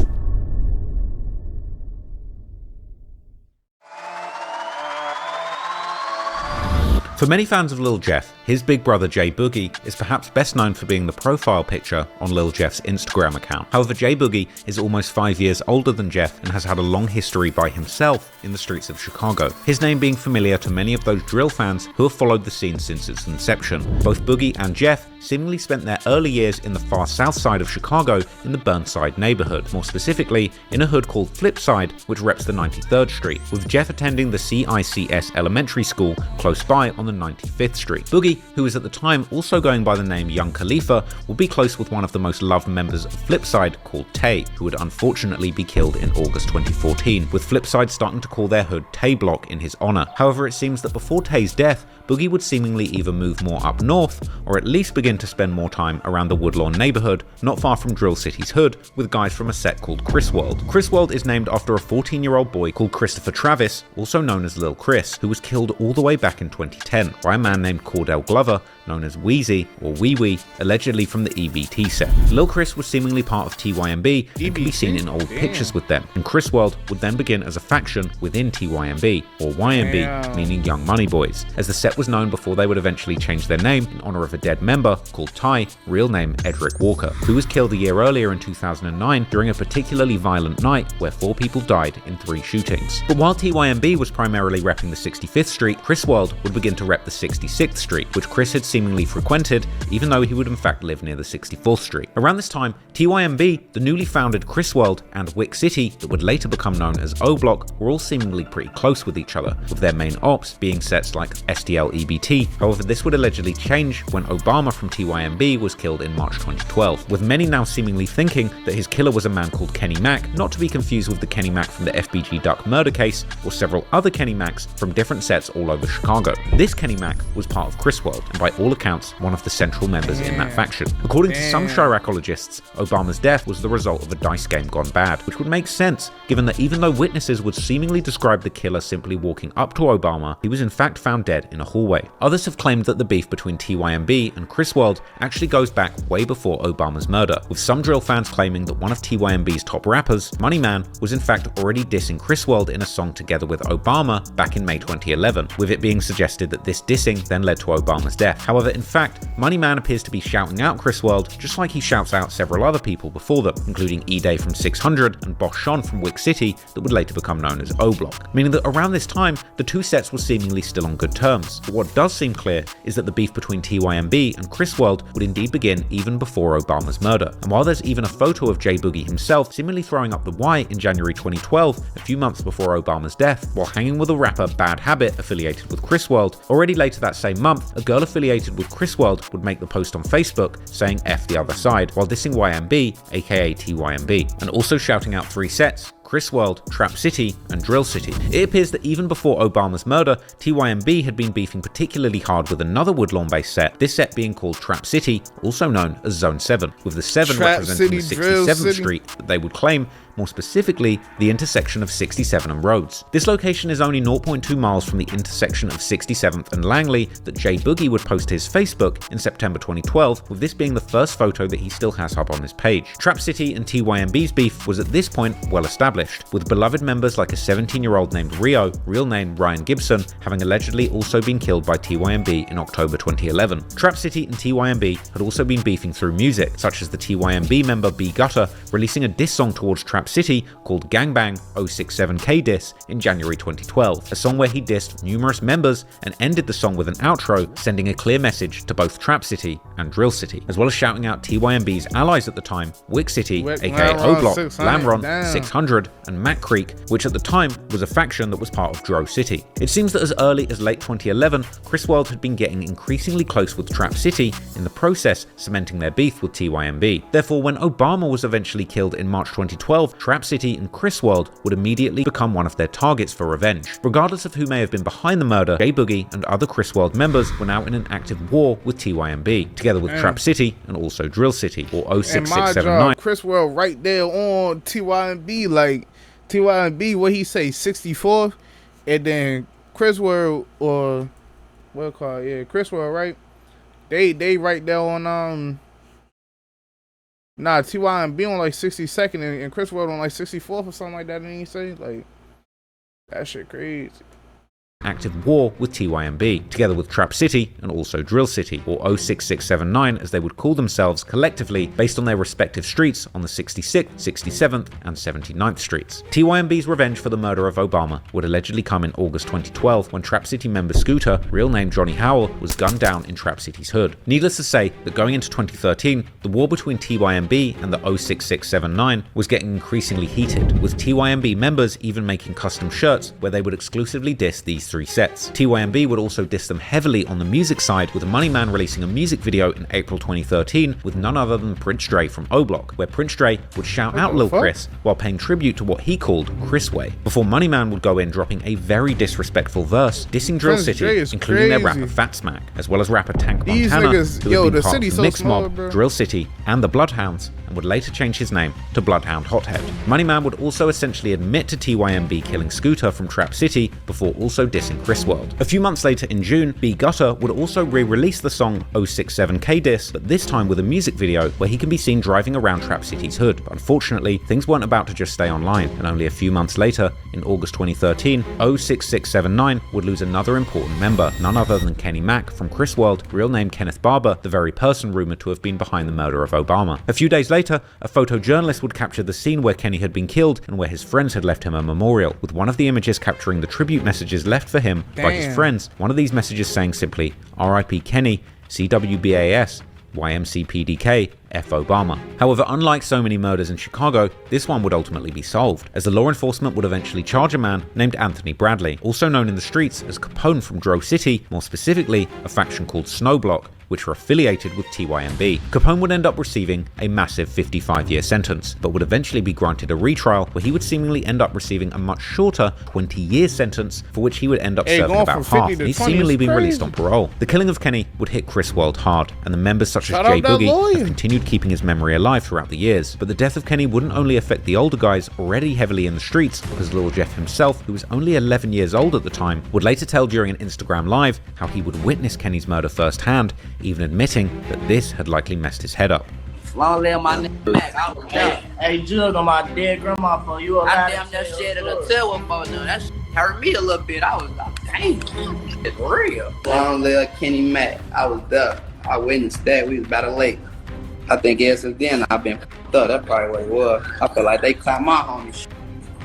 For many fans of Lil Jeff, his big brother Jay Boogie is perhaps best known for being the profile picture on Lil Jeff's Instagram account. However, Jay Boogie is almost 5 years older than Jeff and has had a long history by himself in the streets of Chicago, his name being familiar to many of those drill fans who have followed the scene since its inception. Both Boogie and Jeff seemingly spent their early years in the far south side of Chicago in the Burnside neighborhood, more specifically in a hood called Flipside, which reps the 93rd Street, with Jeff attending the CICS Elementary School close by on the 95th Street. Boogie, who was at the time also going by the name Young Khalifa, would be close with one of the most loved members of Flipside called Tay, who would unfortunately be killed in August 2014, with Flipside starting to call their hood Tay Block in his honor. However, it seems that before Tay's death, Boogie would seemingly either move more up north, or at least begin to spend more time around the Woodlawn neighborhood, not far from Drill City's hood, with guys from a set called Chris World. Chris World is named after a 14-year-old boy called Christopher Travis, also known as Lil Chris, who was killed all the way back in 2010 by a man named Cordell Glover, known as Wheezy or Wee Wee, allegedly from the EBT set. Lil Chris was seemingly part of TYMB and can be seen in old pictures with them, and Chris World would then begin as a faction within TYMB, or YMB, meaning Young Money Boys, as the set was known before they would eventually change their name in honor of a dead member called Ty, real name Edric Walker, who was killed a year earlier in 2009 during a particularly violent night where 4 people died in 3 shootings. But while TYMB was primarily repping the 65th Street, Chris World would begin to rep the 66th Street, which Chris had seemingly frequented, even though he would in fact live near the 64th Street. Around this time, TYMB, the newly founded Chris World, and Wick City, that would later become known as O Block, were all seemingly pretty close with each other, with their main ops being sets like STL EBT. However, this would allegedly change when Obama from TYMB was killed in March 2012, with many now seemingly thinking that his killer was a man called Kenny Mack, not to be confused with the Kenny Mack from the FBG Duck murder case, or several other Kenny Macks from different sets all over Chicago. This Kenny Mack was part of Chris World, and by all accounts, one of the central members in that faction. According to some Chiracologists, Obama's death was the result of a dice game gone bad, which would make sense, given that even though witnesses would seemingly describe the killer simply walking up to Obama, he was in fact found dead in a hallway. Others have claimed that the beef between TYMB and Chris World actually goes back way before Obama's murder, with some drill fans claiming that one of TYMB's top rappers, Money Man, was in fact already dissing Chris World in a song together with Obama back in May 2011, with it being suggested that this dissing then led to Obama's death. However, in fact, Money Man appears to be shouting out Chris World just like he shouts out several other people before them, including E-Day from 600 and Boss Sean from Wick City, that would later become known as O Block, meaning that around this time, the two sets were seemingly still on good terms. But what does seem clear is that the beef between TYMB and Chris World would indeed begin even before Obama's murder. And while there's even a photo of J Boogie himself seemingly throwing up the Y in January 2012, a few months before Obama's death, while hanging with a rapper Bad Habit affiliated with Chris World, already later that same month, a girl affiliated with Chris World would make the post on Facebook saying F the other side, while dissing YMB, aka TYMB, and also shouting out 3 sets: Chris World, Trap City, and Drill City. It appears that even before Obama's murder, TYMB had been beefing particularly hard with another Woodlawn-based set, this set being called Trap City, also known as Zone 7, with the 7 representing the 67th Street that they would claim, more specifically, the intersection of 67 and Rhodes. This location is only 0.2 miles from the intersection of 67th and Langley that J Boogie would post to his Facebook in September 2012, with this being the first photo that he still has up on his page. Trap City and TYMB's beef was at this point well established, with beloved members like a 17-year-old named Rio, real name Ryan Gibson, having allegedly also been killed by TYMB in October 2011. Trap City and TYMB had also been beefing through music, such as the TYMB member B Gutter releasing a diss song towards Trap City called Gangbang 067K Diss in January 2012, a song where he dissed numerous members and ended the song with an outro, sending a clear message to both Trap City and Drill City, as well as shouting out TYMB's allies at the time, Wick City, aka O Block, Lamron, 600, and Mac Creek, which at the time was a faction that was part of Dro City. It seems that as early as late 2011, Chris World had been getting increasingly close with Trap City, in the process cementing their beef with TYMB. Therefore, when Obama was eventually killed in March 2012, Trap City and Chris World would immediately become one of their targets for revenge. Regardless of who may have been behind the murder, J Boogie and other Chris World members were now in an active war with TYMB, together with Trap City and also Drill City, or 06679. Chris World right there on TYMB, like TYMB, what he say, 64th, and then Chris World, or what call it, yeah, Chris World, right? They right there on TYMB on like 62nd and Chris World on like 64th or something like that. Didn't he say, like, that shit crazy? active war with TYMB, together with Trap City and also Drill City, or 06679 as they would call themselves collectively based on their respective streets on the 66th, 67th and 79th streets. TYMB's revenge for the murder of Obama would allegedly come in August 2012 when Trap City member Scooter, real name Johnny Howell, was gunned down in Trap City's hood. Needless to say that going into 2013, the war between TYMB and the 06679 was getting increasingly heated, with TYMB members even making custom shirts where they would exclusively diss these 3 sets. TYMB would also diss them heavily on the music side, with Money Man releasing a music video in April 2013 with none other than Prince Dre from O-Block, where Prince Dre would shout out Lil Chris while paying tribute to what he called Chris Way, before Money Man would go in dropping a very disrespectful verse dissing Drill City, including their rapper Fat Smack, as well as rapper Tank Montana, who had been part of Mix Mob, Drill City, and the Bloodhounds, and would later change his name to Bloodhound Hothead. Money Man would also essentially admit to TYMB killing Scooter from Trap City before also dissing Chris World. A few months later in June, B Gutter would also re-release the song 067K Diss, but this time with a music video where he can be seen driving around Trap City's hood. But unfortunately, things weren't about to just stay online, and only a few months later, in August 2013, 06679 would lose another important member, none other than Kenny Mack from Chris World, real name Kenneth Barber, the very person rumored to have been behind the murder of Obama. A few days later, a photojournalist would capture the scene where Kenny had been killed and where his friends had left him a memorial, with one of the images capturing the tribute messages left for him by his friends, one of these messages saying simply, RIP Kenny, CWBAS, YMCPDK, F Obama. However, unlike so many murders in Chicago, this one would ultimately be solved, as the law enforcement would eventually charge a man named Anthony Bradley, also known in the streets as Capone from Dro City, more specifically a faction called Snowblock, which were affiliated with TYMB. Capone would end up receiving a massive 55-year sentence, but would eventually be granted a retrial where he would seemingly end up receiving a much shorter 20-year sentence, for which he would end up serving about half, and he's seemingly been released on parole. The killing of Kenny would hit Chris World hard, and the members such as Jay Boogie have continued keeping his memory alive throughout the years. But the death of Kenny wouldn't only affect the older guys already heavily in the streets, because Lil Jeff himself, who was only 11 years old at the time, would later tell during an Instagram live how he would witness Kenny's murder firsthand, even admitting that this had likely messed his head up. Long live my nigga Mac. I was down. Hey, Jug on my dead grandma for you. I damn near shed it a tail for them. That shit hurt me a little bit. I was like, dang, it's real. Long live Kenny Mac. I was there. I witnessed that. We was about to lake. I think ever since then I've been f***ed up. That's probably what it was. I feel like they clapped my homie shit.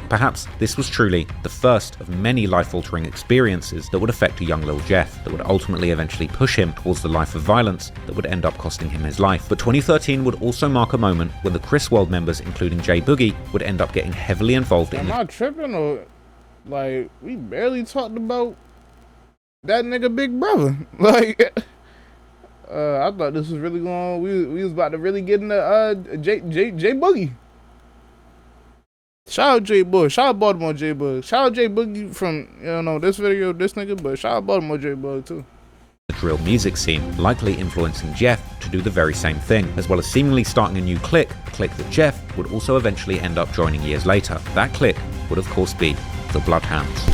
Perhaps this was truly the first of many life-altering experiences that would affect a young Lil Jeff, that would ultimately eventually push him towards the life of violence that would end up costing him his life. But 2013 would also mark a moment when the Chris World members, including Jay Boogie, would end up getting heavily involved in... Am I tripping, or like we barely talked about that nigga Big Brother? Like, I thought this was really going. We was about to really get into Jay Boogie. Shout out Jay Bug. Shout out Baltimore Jay Bug. Shout out Jay Boogie from, this video, this nigga, but shout out Baltimore Jay Bug too. The drill music scene, likely influencing Jeff to do the very same thing, as well as seemingly starting a new clique, a clique that Jeff would also eventually end up joining years later. That clique would of course be the Bloodhounds.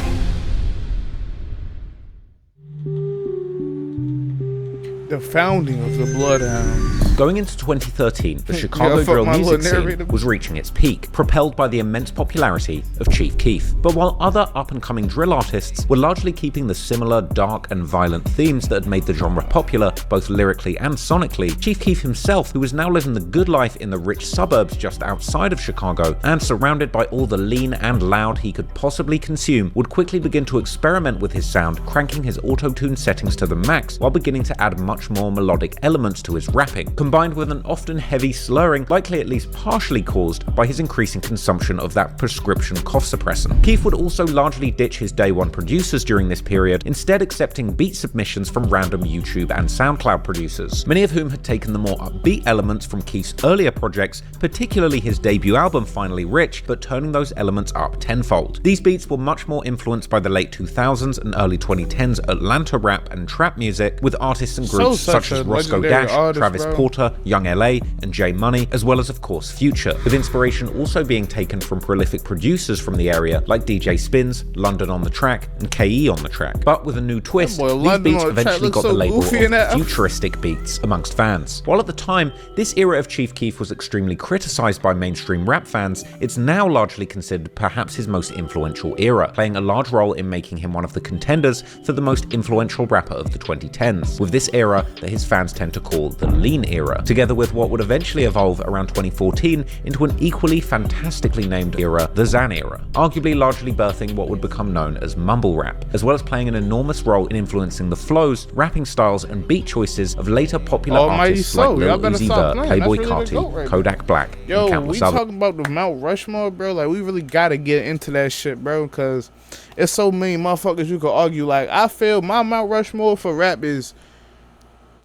The founding of the Bloodhounds. Going into 2013, the Chicago drill music scene was reaching its peak, propelled by the immense popularity of Chief Keef. But while other up-and-coming drill artists were largely keeping the similar dark and violent themes that had made the genre popular, both lyrically and sonically, Chief Keef himself, who was now living the good life in the rich suburbs just outside of Chicago, and surrounded by all the lean and loud he could possibly consume, would quickly begin to experiment with his sound, cranking his auto-tune settings to the max, while beginning to add much more melodic elements to his rapping, combined with an often heavy slurring, likely at least partially caused by his increasing consumption of that prescription cough suppressant. Keef would also largely ditch his day one producers during this period, instead accepting beat submissions from random YouTube and SoundCloud producers, many of whom had taken the more upbeat elements from Keef's earlier projects, particularly his debut album Finally Rich, but turning those elements up tenfold. These beats were much more influenced by the late 2000s and early 2010s Atlanta rap and trap music, with artists and groups such as Roscoe Dash, Travis Porter, Slaughter, Young LA, and J Money, as well as of course Future, with inspiration also being taken from prolific producers from the area like DJ Spins, London on the Track, and KE on the Track. But with a new twist, these beats eventually got the label of futuristic beats amongst fans. While at the time, this era of Chief Keef was extremely criticized by mainstream rap fans, it's now largely considered perhaps his most influential era, playing a large role in making him one of the contenders for the most influential rapper of the 2010s, with this era that his fans tend to call the Lean era, together with what would eventually evolve around 2014 into an equally fantastically named era, the Zan era, arguably largely birthing what would become known as mumble rap, as well as playing an enormous role in influencing the flows, rapping styles, and beat choices of later popular artists like Lil Uzi Vert, Playboy Carti, Kodak Black, and countless others. Talking about the Mount Rushmore, bro, like we really gotta get into that shit, bro, because it's so many motherfuckers you could argue. Like, I feel my Mount Rushmore for rap is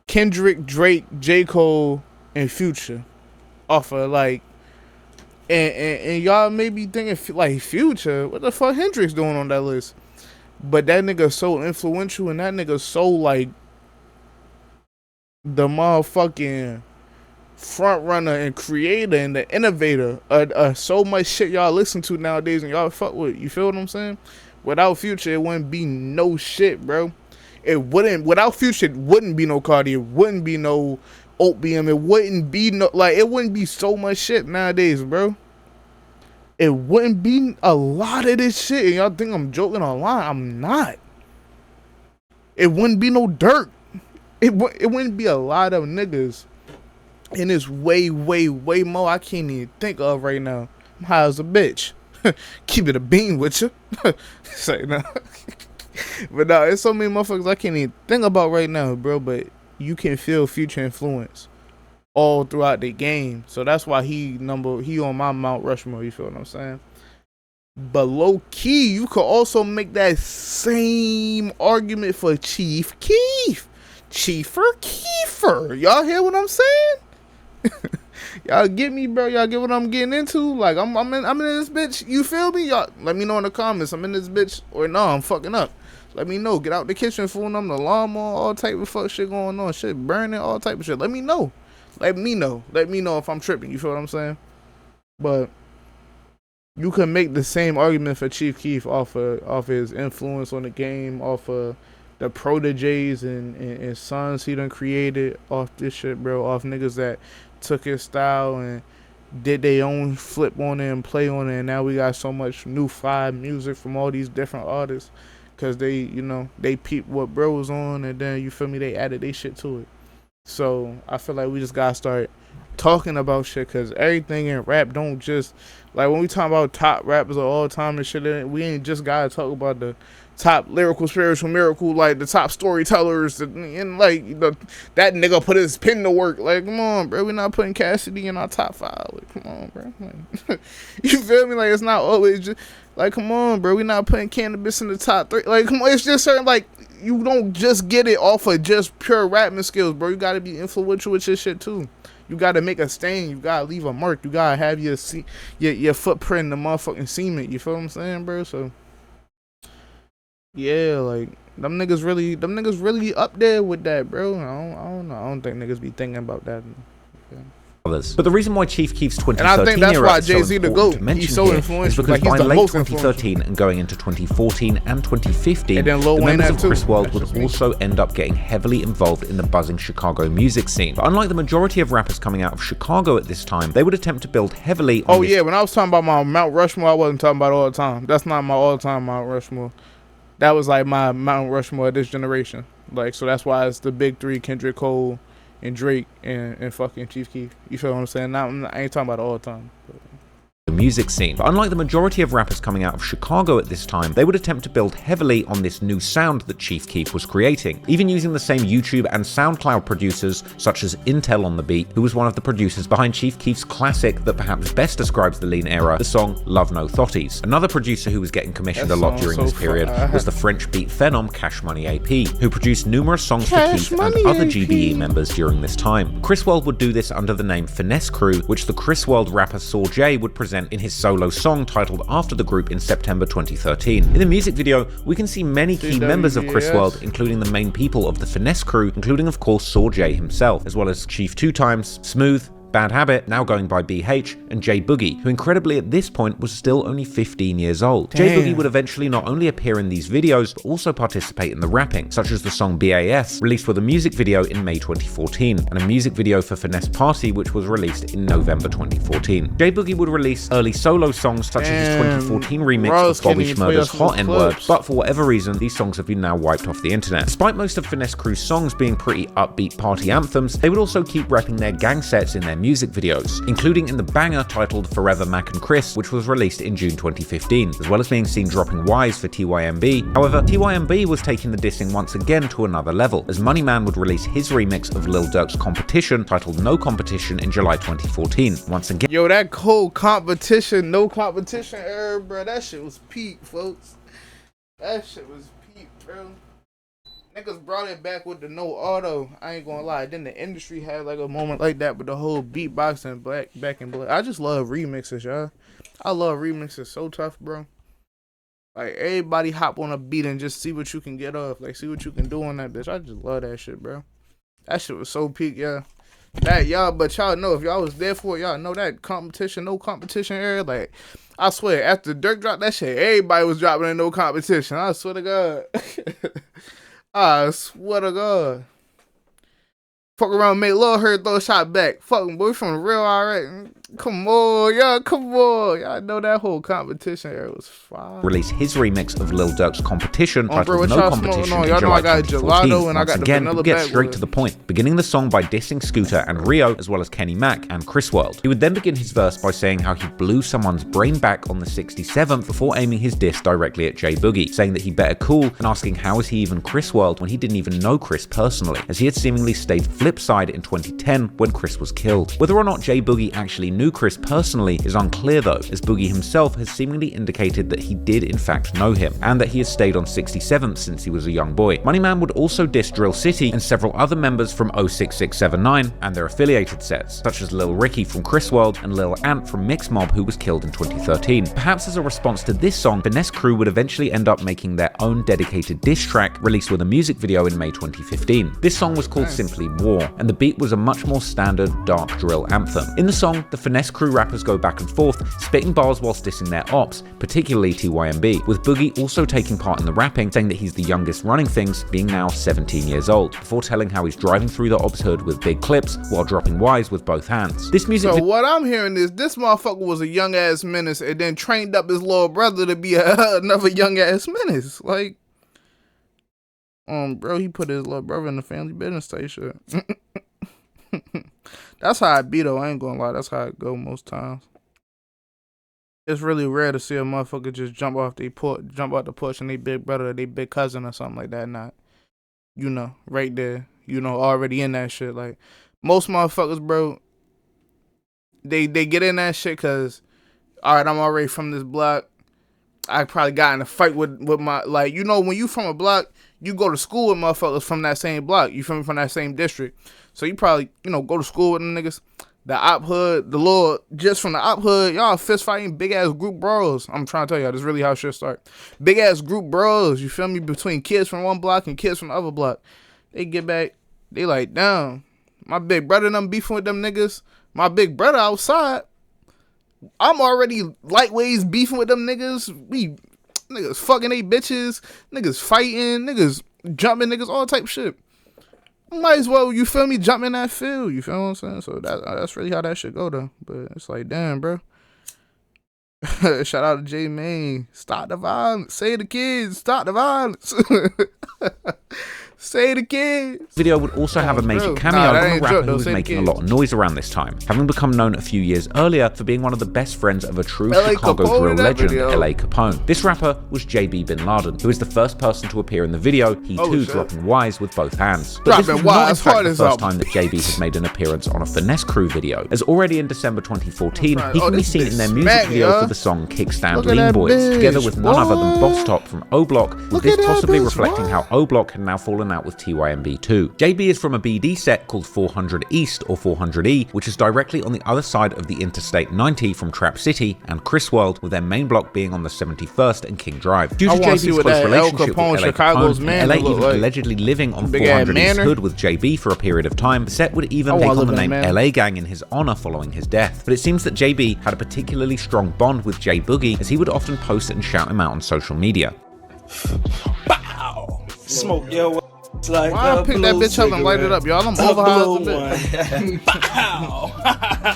Kendrick, Drake, J. Cole, and Future. Off of like, and y'all may be thinking like Future, what the fuck Hendrix doing on that list? But that nigga so influential, and that nigga so like the motherfucking front runner and creator and the innovator so much shit y'all listen to nowadays and y'all fuck with. You feel what I'm saying? Without Future, it wouldn't be no shit, bro. Without Future, it wouldn't be no Cardi, it wouldn't be no Opium, it wouldn't be no, like, it wouldn't be so much shit nowadays, bro. It wouldn't be a lot of this shit. And y'all think I'm joking online? I'm not. It wouldn't be no Dirt. It wouldn't be a lot of niggas. And it's way, way, way more I can't even think of right now. I'm high as a bitch. Keep it a bean with you. Say no. But no, it's so many motherfuckers I can't even think about right now, bro. But you can feel Future influence all throughout the game. So that's why he on my Mount Rushmore, you feel what I'm saying? But low key, you could also make that same argument for Chief Keef. Kiefer. Y'all hear what I'm saying? Y'all get me, bro? Y'all get what I'm getting into? Like, I'm in this bitch. You feel me? Y'all let me know in the comments. I'm in this bitch or no, I'm fucking up. Let me know. Get out the kitchen, fooling them, the lawnmower, all type of fuck shit going on. Shit burning, all type of shit. Let me know. Let me know if I'm tripping. You feel what I'm saying? But you can make the same argument for Chief Keef off his influence on the game, off of the proteges and sons he done created off this shit, bro. Off niggas that took his style and did their own flip on it and play on it. And now we got so much new fire music from all these different artists. Because they, you know, they peeped what bro was on, and then, you feel me, they added their shit to it. So I feel like we just gotta start talking about shit, because everything in rap don't just, like, when we talk about top rappers of all time and shit, we ain't just gotta talk about the top lyrical, spiritual, miracle, like the top storytellers, and like that nigga put his pen to work. Like, come on, bro, we're not putting Cassidy in our top 5. Like, come on, bro. Like, you feel me? Like, it's not always just like, come on, bro, we're not putting Cannabis in the top 3. Like, come on, it's just certain, like, you don't just get it off of just pure rapping skills, bro. You gotta be influential with your shit too. You gotta make a stain. You gotta leave a mark. You gotta have your footprint in the motherfucking cement. You feel what I'm saying, bro? So yeah, like, them niggas really up there with that, bro. I don't know. I don't think niggas be thinking about that. Yeah. But the reason why Chief Keef's 2013 era is so important to mention here is because by late 2013 and going into 2014 and 2015, the members of Chris World would also end up getting heavily involved in the buzzing Chicago music scene. But unlike the majority of rappers coming out of Chicago at this time, they would attempt to build heavily on when I was talking about my Mount Rushmore, I wasn't talking about all the time. That's not my all-time Mount Rushmore. That was like my Mount Rushmore of this generation. Like, so that's why it's the big 3, Kendrick, Cole, and Drake, and fucking Chief Keef. You feel what I'm saying? I ain't talking about it all the time. The music scene. But unlike the majority of rappers coming out of Chicago at this time, they would attempt to build heavily on this new sound that Chief Keef was creating, even using the same YouTube and SoundCloud producers such as Intel on the beat, who was one of the producers behind Chief Keef's classic that perhaps best describes the lean era, the song Love No Thotties. Another producer who was getting commissioned a lot during this period was the French beat phenom Cash Money AP, who produced numerous songs for Keef and other GBE members during this time. Chris World would do this under the name Finesse Crew, which the Chris World rapper Saw J would present present in his solo song titled after the group in September 2013. In the music video, we can see many key members of Chris World, including the main people of the Finesse crew, including of course Saw J himself, as well as Chief 2 Times, Smooth, Bad Habit, now going by BH, and J Boogie, who incredibly at this point was still only 15 years old. J Boogie would eventually not only appear in these videos, but also participate in the rapping, such as the song BAS, released with a music video in May 2014, and a music video for Finesse Party, which was released in November 2014. J Boogie would release early solo songs, such as his 2014 remix of Bobby Shmurda's Hot N-Word, but for whatever reason, these songs have been now wiped off the internet. Despite most of Finesse Crew's songs being pretty upbeat party anthems, they would also keep rapping their gang sets in their music videos, including in the banger titled Forever Mac and Chris, which was released in June 2015, as well as being seen dropping Wise for TYMB. However, TYMB was taking the dissing once again to another level, as Money Man would release his remix of Lil Durk's Competition titled No Competition in July 2014. Once again, yo, that cold competition, no competition era, bro, that shit was peak, folks. That shit was peak, bro. Niggas brought it back with the no auto. I ain't gonna lie. Then the industry had like a moment like that with the whole beatboxing back in black. I just love remixes, y'all. I love remixes so tough, bro. Like everybody hop on a beat and just see what you can get off. Like see what you can do on that bitch. I just love that shit, bro. That shit was so peak, yeah. That y'all, but y'all know if y'all was there for it, y'all know that competition, no competition era. Like I swear, after Dirk dropped that shit, everybody was dropping in no competition. I swear to God. I swear to God. Fuck around, make Lil Herb throw a shot back. Fucking boy from the real alright. Come on, y'all, come on. Y'all know that whole competition era was fire. Release his remix of Lil Durk's Competition titled No Competition in y'all July know I got 2014. gelato and I got the again, vanilla we'll get backwood. straight to the point, beginning the song by dissing Scooter and Rio, as well as Kenny Mac and Chris World. He would then begin his verse by saying how he blew someone's brain back on the 67th before aiming his diss directly at J Boogie, saying that he better cool and asking how is he even Chris World when he didn't even know Chris personally, as he had seemingly stayed flipside in 2010 when Chris was killed. Whether or not J Boogie actually knew Chris personally is unclear though, as Boogie himself has seemingly indicated that he did in fact know him, and that he has stayed on 67th since he was a young boy. Money Man would also diss Drill City and several other members from 06679 and their affiliated sets, such as Lil Ricky from Chris World and Lil Ant from Mix Mob, who was killed in 2013. Perhaps as a response to this song, Finesse Crew would eventually end up making their own dedicated diss track, released with a music video in May 2015. This song was called simply War, and the beat was a much more standard dark drill anthem. In the song, the Finesse Crew rappers go back and forth, spitting bars whilst dissing their ops, particularly TYMB, with Boogie also taking part in the rapping, saying that he's the youngest running things, being now 17 years old, before telling how he's driving through the ops hood with big clips while dropping Wise with both hands. This music So what I'm hearing is this motherfucker was a young ass menace and then trained up his little brother to be another young ass menace. Like, bro, he put his little brother in the family business type shit. That's how I be though. I ain't gonna lie. That's how it go most times. It's really rare to see a motherfucker just jump out the porch and they big brother or they big cousin or something like that. Not, you know, right there. You know, already in that shit. Like most motherfuckers, bro. They get in that shit because, all right, I'm already from this block. I probably got in a fight with my, like, you know, when you from a block, you go to school with motherfuckers from that same block. You from that same district. So you probably, you know, go to school with them niggas. The op hood, the little, just from the op hood, y'all fist fighting big ass group bros. I'm trying to tell y'all, this is really how shit start. Big ass group bros, you feel me? Between kids from one block and kids from the other block. They get back, they like, damn, my big brother and them beefing with them niggas. My big brother outside. I'm already lightweights beefing with them niggas. We niggas fucking they bitches, niggas fighting, niggas jumping, niggas all type shit. Might as well, you feel me, jump in that field. You feel what I'm saying? So that's really how that shit go though. But it's like, damn, bro. Shout out to J Main. Stop the violence. Say the kids. Stop the violence. Say the kids. Video would also have a major cameo from a rapper who was making a lot of noise around this time, having become known a few years earlier for being one of the best friends of a true Chicago drill legend, L.A. Capone. This rapper was JB Bin Laden, who is the first person to appear in the video, he too dropping Wise with both hands. But this was not in fact the first time that JB had made an appearance on a Finesse Crew video, as already in December 2014, he can be seen in their music video for the song Kickstand Lean Boys, together with none other than Boss Top from O Block, with this possibly reflecting how O Block had now fallen fallen out with TYMB too. JB is from a BD set called 400 East or 400E, which is directly on the other side of the Interstate 90 from Trap City and Chris World, with their main block being on the 71st and King Drive. Due to JB's close relationship with LA Capone, and LA even allegedly living on 400 East Hood with JB for a period of time, the set would even take on the name LA Gang in his honor following his death. But it seems that JB had a particularly strong bond with J Boogie, as he would often post and shout him out on social media. Bow! Smoke your like why I pick that bitch up and light it up, y'all? I'm overhyped a bit.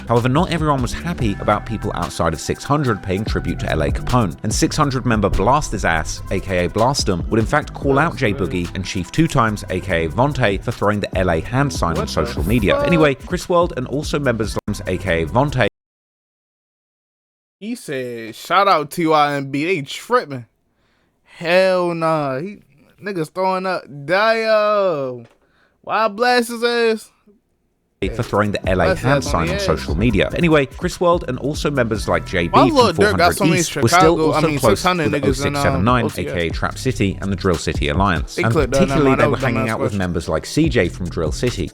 However, not everyone was happy about people outside of 600 paying tribute to LA Capone, and 600 member Blast His Ass, aka Blastum, would in fact call out J Boogie and Chief 2 Times, aka Vontae, for throwing the LA hand sign on social media. Anyway, Chris World and also members aka Vontae. He said, shout out TYMB, they tripping. Hell nah. Niggas throwing up. Damn. Why blast his ass? For throwing the LA hand sign on social media. Anyway, Chris World and also members like JB from 400 East were still also close with 0679, aka Trap City, and the Drill City Alliance. And particularly they were hanging out with members like CJ from Drill City.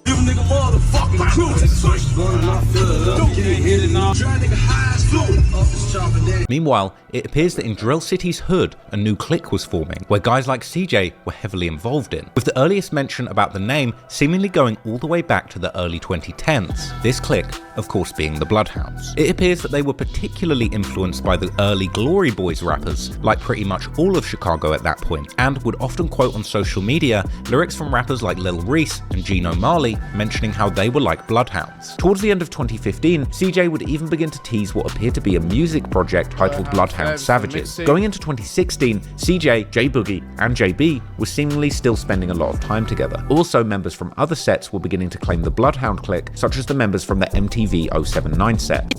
Meanwhile, it appears that in Drill City's hood, a new clique was forming, where guys like CJ were heavily involved in, with the earliest mention about the name seemingly going all the way back to the early 2010s. This clique, of course, being the Bloodhounds. It appears that they were particularly influenced by the early Glory Boys rappers, like pretty much all of Chicago at that point, and would often quote on social media lyrics from rappers like Lil Reese and Gino Marley mentioning how they were like Bloodhounds. Towards the end of 2015, CJ would even begin to tease what appeared to be a music project titled Bloodhound Savages. Going into 2016, CJ, J Boogie, and JB were seemingly still spending a lot of time together. Also, members from other sets were beginning to claim the Bloodhound clique, such as the members from the MTV 079 set.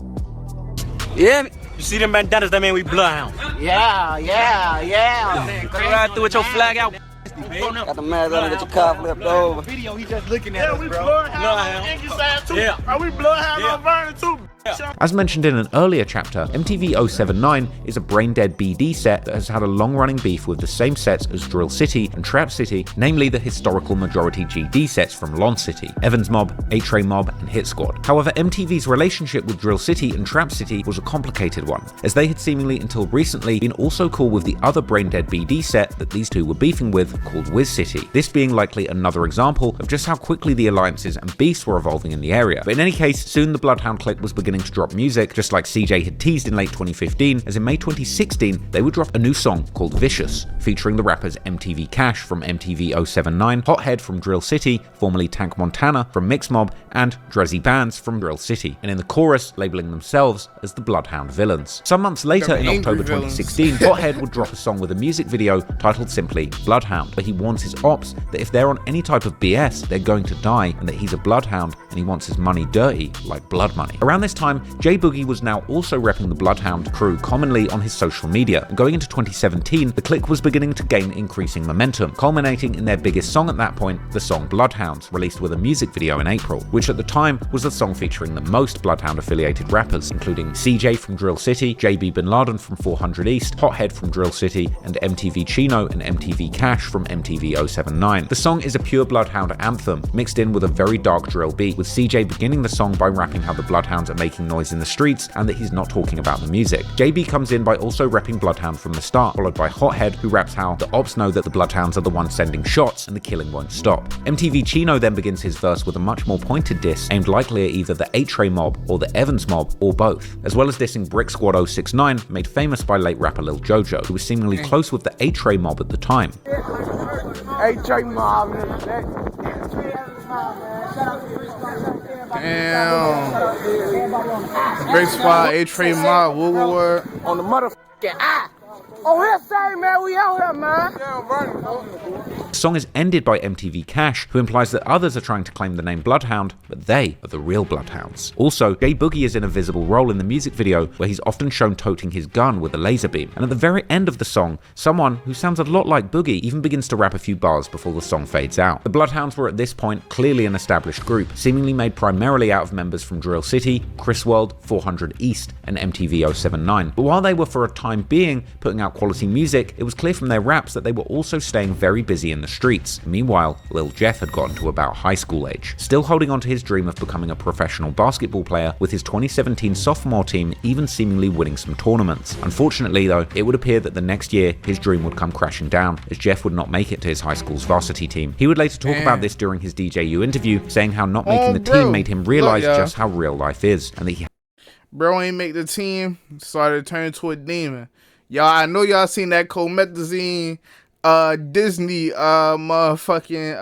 Yeah, you see them bandanas, that mean we Bloodhound. Yeah. Go ride through with your flag out. Got the mask on, get your car flipped over. Video, he just looking at us, bro. Bloodhound. Yeah. Are we Bloodhound on Vernon too? As mentioned in an earlier chapter, MTV 079 is a brain-dead BD set that has had a long-running beef with the same sets as Drill City and Trap City, namely the historical majority GD sets from Lon City, Evans Mob, 8-Tray Mob, and Hit Squad. However, MTV's relationship with Drill City and Trap City was a complicated one, as they had seemingly until recently been also cool with the other brain-dead BD set that these two were beefing with, called Wiz City. This being likely another example of just how quickly the alliances and beefs were evolving in the area. But in any case, soon the Bloodhound clique was beginning to drop music, just like CJ had teased in late 2015, as in May 2016, they would drop a new song called Vicious, featuring the rappers MTV Cash from MTV 079, Hothead from Drill City, formerly Tank Montana from Mix Mob, and Drizzy Bands from Drill City, and in the chorus, labeling themselves as the Bloodhound Villains. Some months later, in October 2016, Hothead would drop a song with a music video titled simply Bloodhound, where he warns his ops that if they're on any type of BS, they're going to die, and that he's a bloodhound and he wants his money dirty, like blood money. Around this time, J Boogie was now also repping the Bloodhound crew commonly on his social media, and going into 2017, the clique was beginning to gain increasing momentum, culminating in their biggest song at that point, the song Bloodhounds, released with a music video in April, which at the time was the song featuring the most Bloodhound-affiliated rappers, including CJ from Drill City, JB Bin Laden from 400 East, Hothead from Drill City, and MTV Chino and MTV Cash from MTV 079. The song is a pure Bloodhound anthem, mixed in with a very dark drill beat, with CJ beginning the song by rapping how the Bloodhounds are making noise in the streets and that he's not talking about the music. JB comes in by also repping Bloodhound from the start, followed by Hothead, who raps how the ops know that the Bloodhounds are the ones sending shots and the killing won't stop. MTV Chino then begins his verse with a much more pointed diss aimed likely at either the 8-Tray Mob or the Evans Mob, or both, as well as dissing Brick Squad 069, made famous by late rapper Lil Jojo, who was seemingly close with the 8-Tray Mob at the time. 8-Tray Mob, Damn. Great Squad, 8-Tray Mob, Woolworth. On the motherfucking eye. Oh, here say, man, we out here, man. The song is ended by MTV Cash, who implies that others are trying to claim the name Bloodhound, but they are the real Bloodhounds. Also, J Boogie is in a visible role in the music video where he's often shown toting his gun with a laser beam, and at the very end of the song, someone who sounds a lot like Boogie even begins to rap a few bars before the song fades out. The Bloodhounds were at this point clearly an established group, seemingly made primarily out of members from Drill City, Chris World, 400 East, and MTV 079, but while they were for a time being putting out quality music, it was clear from their raps that they were also staying very busy in the streets. Meanwhile, Lil Jeff had gotten to about high school age, still holding on to his dream of becoming a professional basketball player, with his 2017 sophomore team even seemingly winning some tournaments. Unfortunately though, it would appear that the next year his dream would come crashing down, as Jeff would not make it to his high school's varsity team. He would later talk about this during his DJU interview, saying how not making the team made him realize just how real life is, and that he bro ain't make the team, started turning to a demon. Y'all, I know y'all seen that Comethazine Disney motherfucking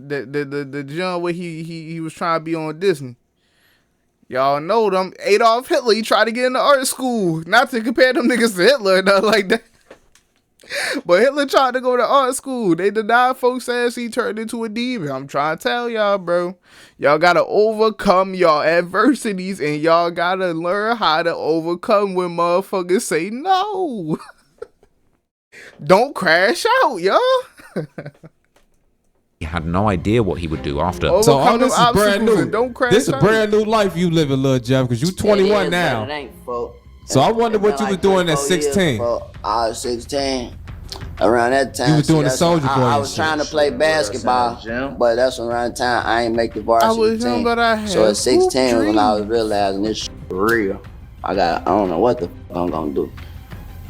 the joint where he was trying to be on Disney. Y'all know them. Adolf Hitler, he tried to get into art school. Not to compare them niggas to Hitler or nothing like that. But Hitler tried to go to art school. They denied folks ass he turned into a demon. I'm trying to tell y'all, bro. Y'all gotta overcome y'all adversities, and y'all gotta learn how to overcome when motherfuckers say no. Don't crash out, y'all. He had no idea what he would do after. So all this is brand new. This is a brand new life you living, Lil Jeff, because you 21 now. So I wonder what you was doing at 16. I was 16. Around that time, you was doing the Soldier Boy. I was trying to play basketball, but that's around the time I ain't make the varsity team. So at 16 was when I was realizing this shit for real. I don't know what the fuck I'm gonna do.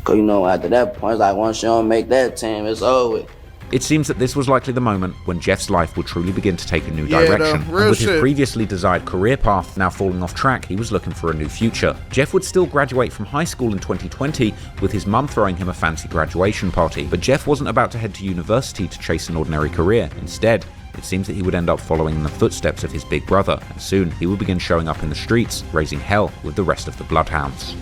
Cause you know, after that point, it's like once you don't make that team, it's over. It seems that this was likely the moment when Jeff's life would truly begin to take a new direction. And with his previously desired career path now falling off track, he was looking for a new future. Jeff would still graduate from high school in 2020, with his mum throwing him a fancy graduation party. But Jeff wasn't about to head to university to chase an ordinary career. Instead, it seems that he would end up following in the footsteps of his big brother, and soon he would begin showing up in the streets, raising hell with the rest of the Bloodhounds.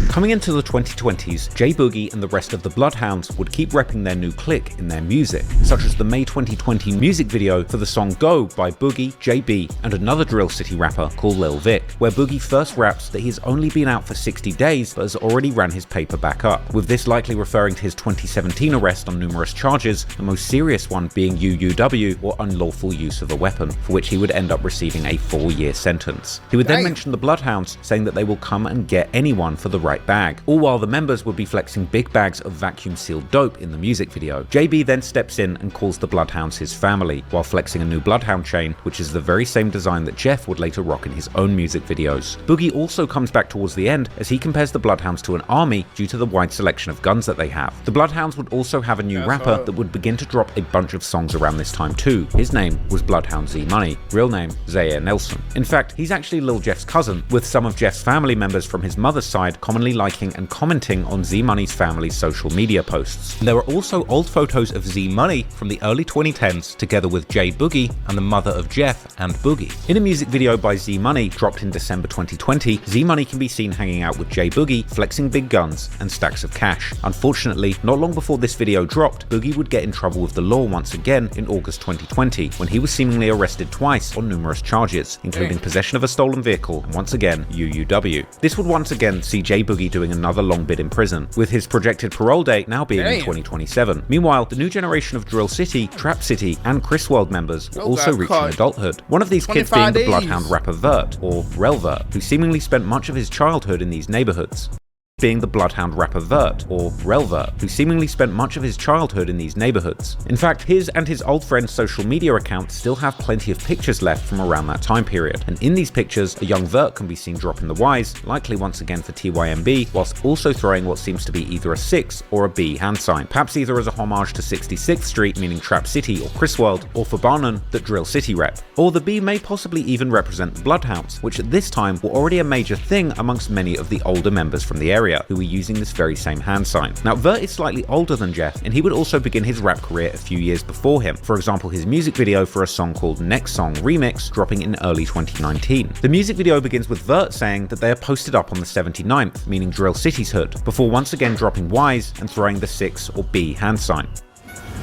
Coming into the 2020s, J Boogie and the rest of the Bloodhounds would keep repping their new clique in their music, such as the May 2020 music video for the song Go by Boogie, JB, and another Drill City rapper called Lil Vic, where Boogie first raps that he's only been out for 60 days but has already ran his paper back up, with this likely referring to his 2017 arrest on numerous charges, the most serious one being UUW, or unlawful use of a weapon, for which he would end up receiving a 4-year sentence. He would then mention the Bloodhounds, saying that they will come and get anyone for the right bag, all while the members would be flexing big bags of vacuum-sealed dope in the music video. JB then steps in and calls the Bloodhounds his family, while flexing a new Bloodhound chain, which is the very same design that Jeff would later rock in his own music videos. Boogie also comes back towards the end, as he compares the Bloodhounds to an army due to the wide selection of guns that they have. The Bloodhounds would also have a new rapper that would begin to drop a bunch of songs around this time too. His name was Bloodhound Z Money, real name Zaire Nelson. In fact, he's actually Lil Jeff's cousin, with some of Jeff's family members from his mother's side commonly liking and commenting on Z Money's family's social media posts. There are also old photos of Z Money from the early 2010s together with J Boogie and the mother of Jeff and Boogie. In a music video by Z Money dropped in December 2020, Z Money can be seen hanging out with J Boogie, flexing big guns and stacks of cash. Unfortunately, not long before this video dropped, Boogie would get in trouble with the law once again in August 2020, when he was seemingly arrested twice on numerous charges, including possession of a stolen vehicle and once again UUW. This would once again see J Boogie doing another long bid in prison, with his projected parole date now being in 2027. Meanwhile, the new generation of Drill City, Trap City, and Chris World members were also reaching adulthood. One of these kids being the Bloodhound rapper Vert, or Rel Vert, who seemingly spent much of his childhood in these neighborhoods. In fact, his and his old friend's social media accounts still have plenty of pictures left from around that time period, and in these pictures, a young Vert can be seen dropping the Ys, likely once again for TYMB, whilst also throwing what seems to be either a 6 or a B hand sign, perhaps either as a homage to 66th Street, meaning Trap City or Chris World, or for Barnum, that Drill City rep. Or the B may possibly even represent the Bloodhounds, which at this time were already a major thing amongst many of the older members from the area, who were using this very same hand sign. Now, Vert is slightly older than Jeff, and he would also begin his rap career a few years before him, for example his music video for a song called Next Song Remix dropping in early 2019. The music video begins with Vert saying that they are posted up on the 79th, meaning Drill City's hood, before once again dropping Ys and throwing the 6 or B hand sign.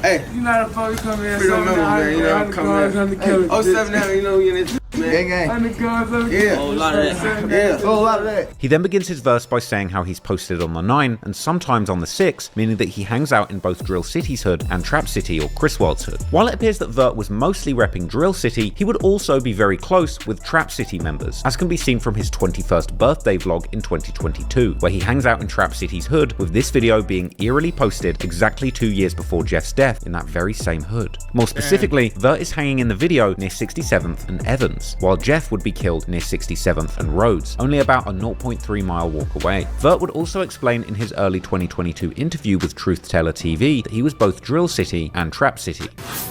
Hey, you know how the fuck come in, 7 man, you know, come in. Hey, 07 now, you know, you in it. Yeah, a lot of that. Yeah, a lot of that. He then begins his verse by saying how he's posted on the 9 and sometimes on the 6, meaning that he hangs out in both Drill City's hood and Trap City or Criswell's hood. While it appears that Vert was mostly repping Drill City, he would also be very close with Trap City members, as can be seen from his 21st birthday vlog in 2022, where he hangs out in Trap City's hood, with this video being eerily posted exactly 2 years before Jeff's death in that very same hood. More specifically, Vert is hanging in the video near 67th and Evans, while Jeff would be killed near 67th and Rhodes, only about a 0.3 mile walk away. Vert would also explain in his early 2022 interview with Truth Teller TV that he was both Drill City and Trap City.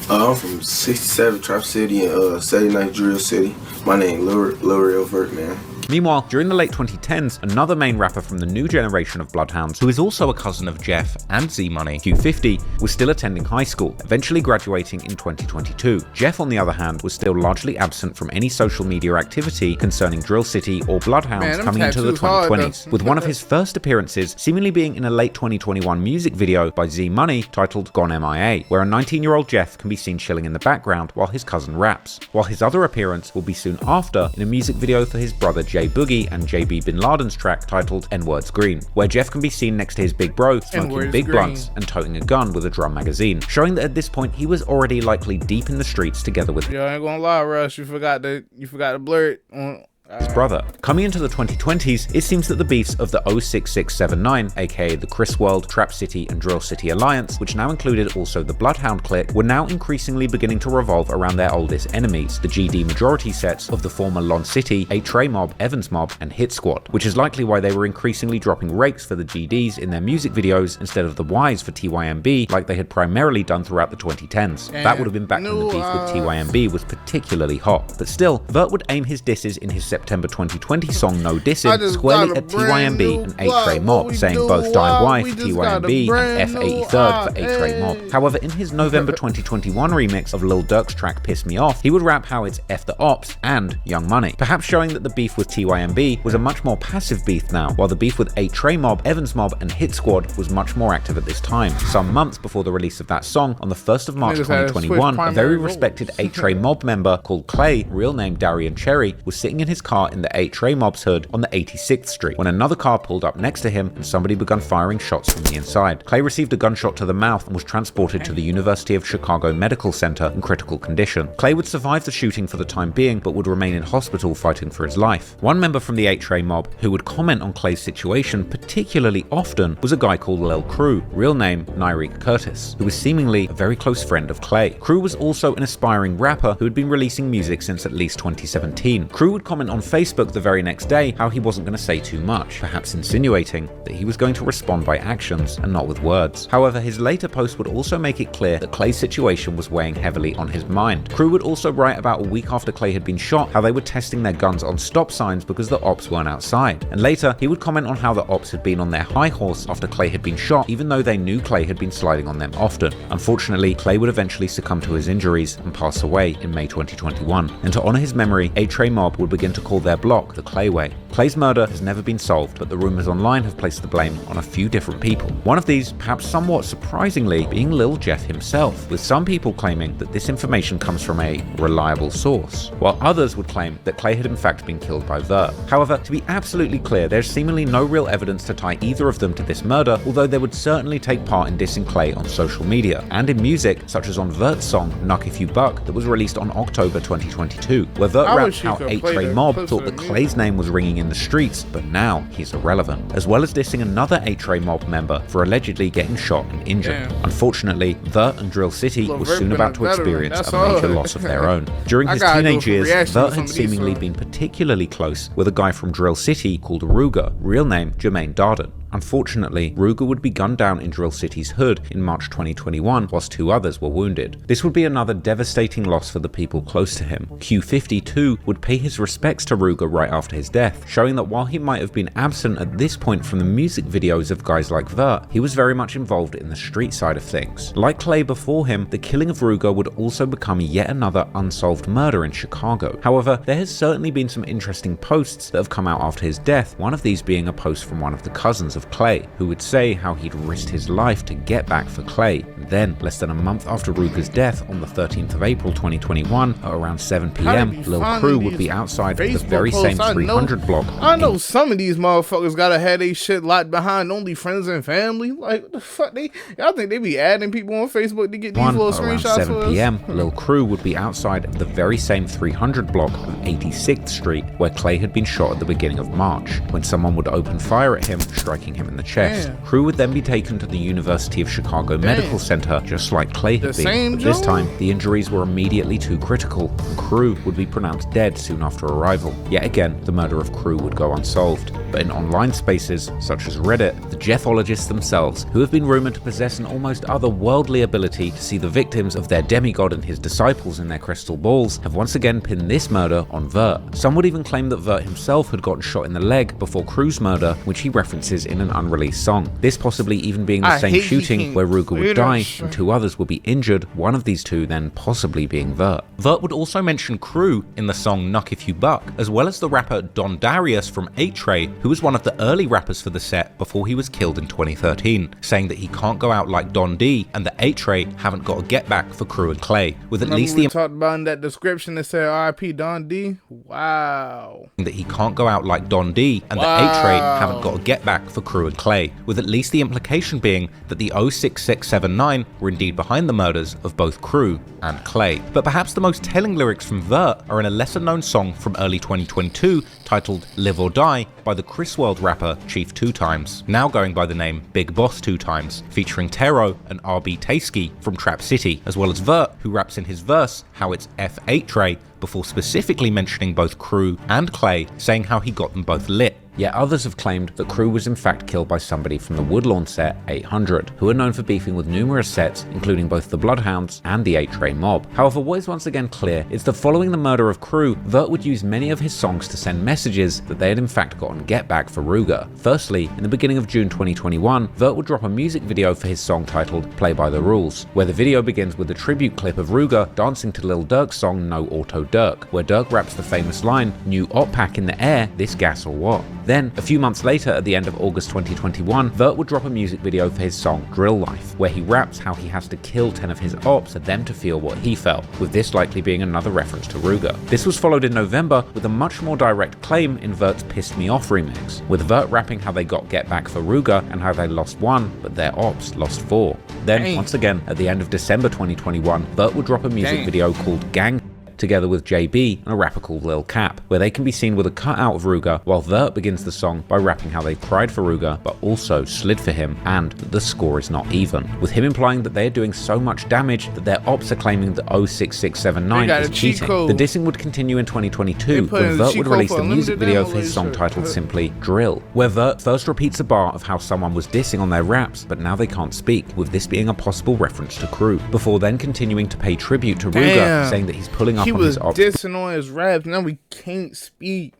I'm from 67 Trap City and 79 Drill City. My name Lil Vert, man. Meanwhile, during the late 2010s, another main rapper from the new generation of Bloodhounds, who is also a cousin of Jeff and Z-Money, Q50, was still attending high school, eventually graduating in 2022. Jeff, on the other hand, was still largely absent from any social media activity concerning Drill City or Bloodhounds coming into the 2020s, with one of his first appearances seemingly being in a late 2021 music video by Z-Money titled Gone MIA, where a 19-year-old Jeff can be seen chilling in the background while his cousin raps, while his other appearance will be soon after in a music video for his brother J Boogie and JB Bin Laden's track titled N-Words Green, where Jeff can be seen next to his big bro smoking big blunts and toting a gun with a drum magazine, showing that at this point he was already likely deep in the streets together with I ain't gonna lie, Rush, you forgot to blur it on his brother. Coming into the 2020s, it seems that the beefs of the 06679, aka the Chris World, Trap City and Drill City Alliance, which now included also the Bloodhound clique, were now increasingly beginning to revolve around their oldest enemies, the GD majority sets of the former Lon City, A Trey Mob, Evans Mob and Hit Squad, which is likely why they were increasingly dropping rakes for the GDs in their music videos instead of the Ys for TYMB like they had primarily done throughout the 2010s. That would have been back when the beef with TYMB was particularly hot, but still, Vert would aim his disses in his September 2020 song No Dissing squarely at TYMB and A Trey Mob, saying both Die Y for TYMB and F83rd for A Trey Mob. However, in his November 2021 remix of Lil Durk's track Piss Me Off, he would rap how it's F the Ops and Young Money, perhaps showing that the beef with TYMB was a much more passive beef now, while the beef with A Trey Mob, Evans Mob and Hit Squad was much more active at this time. Some months before the release of that song, on the 1st of March 2021, a very respected A Trey Mob member called Clay, real name Darian Cherry, was sitting in his car in the A Trey Mob's hood on the 86th Street when another car pulled up next to him and somebody began firing shots from the inside. Clay received a gunshot to the mouth and was transported to the University of Chicago Medical Center in critical condition. Clay would survive the shooting for the time being but would remain in hospital fighting for his life. One member from the 8 Trey Mob who would comment on Clay's situation particularly often was a guy called Lil Crew, real name Nyreek Curtis, who was seemingly a very close friend of Clay. Crew was also an aspiring rapper who had been releasing music since at least 2017. Crew would comment on Facebook the very next day how he wasn't going to say too much, perhaps insinuating that he was going to respond by actions and not with words. However, his later post would also make it clear that Clay's situation was weighing heavily on his mind. Crew would also write about a week after Clay had been shot how they were testing their guns on stop signs because the ops weren't outside. And later, he would comment on how the ops had been on their high horse after Clay had been shot, even though they knew Clay had been sliding on them often. Unfortunately, Clay would eventually succumb to his injuries and pass away in May 2021. And to honor his memory, A Trey Mob would begin to call their block the Clay Way. Clay's murder has never been solved, but the rumors online have placed the blame on a few different people. One of these, perhaps somewhat surprisingly, being Lil Jeff himself, with some people claiming that this information comes from a reliable source, while others would claim that Clay had in fact been killed by Vert. However, to be absolutely clear, there's seemingly no real evidence to tie either of them to this murder, although they would certainly take part in dissing Clay on social media, and in music, such as on Vert's song Knuck If You Buck that was released on October 2022, where Vert rapped how 8 Trey Mob thought that Clay's name was ringing in the streets, but now he's irrelevant, as well as dissing another 8 Trey Mob member for allegedly getting shot and injured. Unfortunately, Vert and Drill City were soon about to experience a major loss of their own. During his teenage years, Vert had seemingly been particularly close with a guy from Drill City called Ruger, real name Jermaine Darden. Unfortunately, Ruger would be gunned down in Drill City's hood in March 2021, whilst 2 others were wounded. This would be another devastating loss for the people close to him. Q52 would pay his respects to Ruger right after his death, showing that while he might have been absent at this point from the music videos of guys like Vert, he was very much involved in the street side of things. Like Clay before him, the killing of Ruger would also become yet another unsolved murder in Chicago. However, there has certainly been some interesting posts that have come out after his death, one of these being a post from one of the cousins of of Clay, who would say how he'd risked his life to get back for Clay. And then, less than a month after Ruger's death on the 13th of April 2021, at around 7 p.m, Lil Crew would be outside the very same 300 block. I know some of these motherfuckers gotta have they shit locked behind only friends and family. Like, what the fuck? Y'all think they be adding people on Facebook to get these little screenshots around 7 p.m, Lil Crew would be outside of the very same 300 block of 86th Street, where Clay had been shot at the beginning of March, when someone would open fire at him, striking him in the chest. Crew would then be taken to the University of Chicago Medical Center, just like Clay had been. But this time, the injuries were immediately too critical, and Crew would be pronounced dead soon after arrival. Yet again, the murder of Crew would go unsolved. But in online spaces, such as Reddit, the Jeffologists themselves, who have been rumored to possess an almost otherworldly ability to see the victims of their demigod and his disciples in their crystal balls, have once again pinned this murder on Vert. Some would even claim that Vert himself had gotten shot in the leg before Crew's murder, which he references in an unreleased song. This possibly even being the same shooting where Ruger would die and 2 others would be injured, one of these 2 then possibly being Vert. Vert would also mention Crew in the song Knuck If You Buck, as well as the rapper Don Darius from 8-Tray, who was one of the early rappers for the set before he was killed in 2013, saying that he can't go out like Don D and that 8-Tray haven't got a get back for Crew and Clay, with at least the talked about in that description that said RIP Don D. Wow. That he can't go out like Don D and that 8-Tray haven't got a get back for Crew and Clay, with at least the implication being that the 06679 were indeed behind the murders of both Crew and Clay. But perhaps the most telling lyrics from Vert are in a lesser known song from early 2022 titled Live or Die by the Chris World rapper Chief 2 Times, now going by the name Big Boss 2 Times, featuring Tero and RB Tasky from Trap City, as well as Vert, who raps in his verse how it's F8-Tray, before specifically mentioning both Crew and Clay, saying how he got them both lit. Yet others have claimed that Crew was in fact killed by somebody from the Woodlawn set 800, who are known for beefing with numerous sets, including both the Bloodhounds and the 8-Tray mob. However, what is once again clear is that following the murder of Crew, Vert would use many of his songs to send messages that they had in fact gotten get back for Ruger. Firstly, in the beginning of June 2021, Vert would drop a music video for his song titled Play By The Rules, where the video begins with a tribute clip of Ruger dancing to Lil Durk's song No Auto Durk, where Durk raps the famous line, "New op pack in the air, this gas or what?" Then, a few months later, at the end of August 2021, Vert would drop a music video for his song Drill Life, where he raps how he has to kill 10 of his ops for them to feel what he felt, with this likely being another reference to Ruger. This was followed in November with a much more direct claim in Vert's Pissed Me Off remix, with Vert rapping how they got get back for Ruger and how they lost 1, but their ops lost 4. Then, once again, at the end of December 2021, Vert would drop a music video called Gang, together with JB and a rapper called Lil Cap, where they can be seen with a cutout of Ruger, while Vert begins the song by rapping how they cried for Ruger but also slid for him, and that the score is not even, with him implying that they are doing so much damage that their ops are claiming that 06679 is cheating. The dissing would continue in 2022 when Vert would release the music video for his song titled simply Drill, where Vert first repeats a bar of how someone was dissing on their raps but now they can't speak, with this being a possible reference to Crew, before then continuing to pay tribute to Ruger, saying that he's pulling up he was dissing on his raps. Now we can't speak,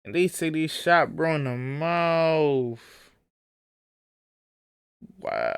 and they say they shot bro in the mouth. Wow.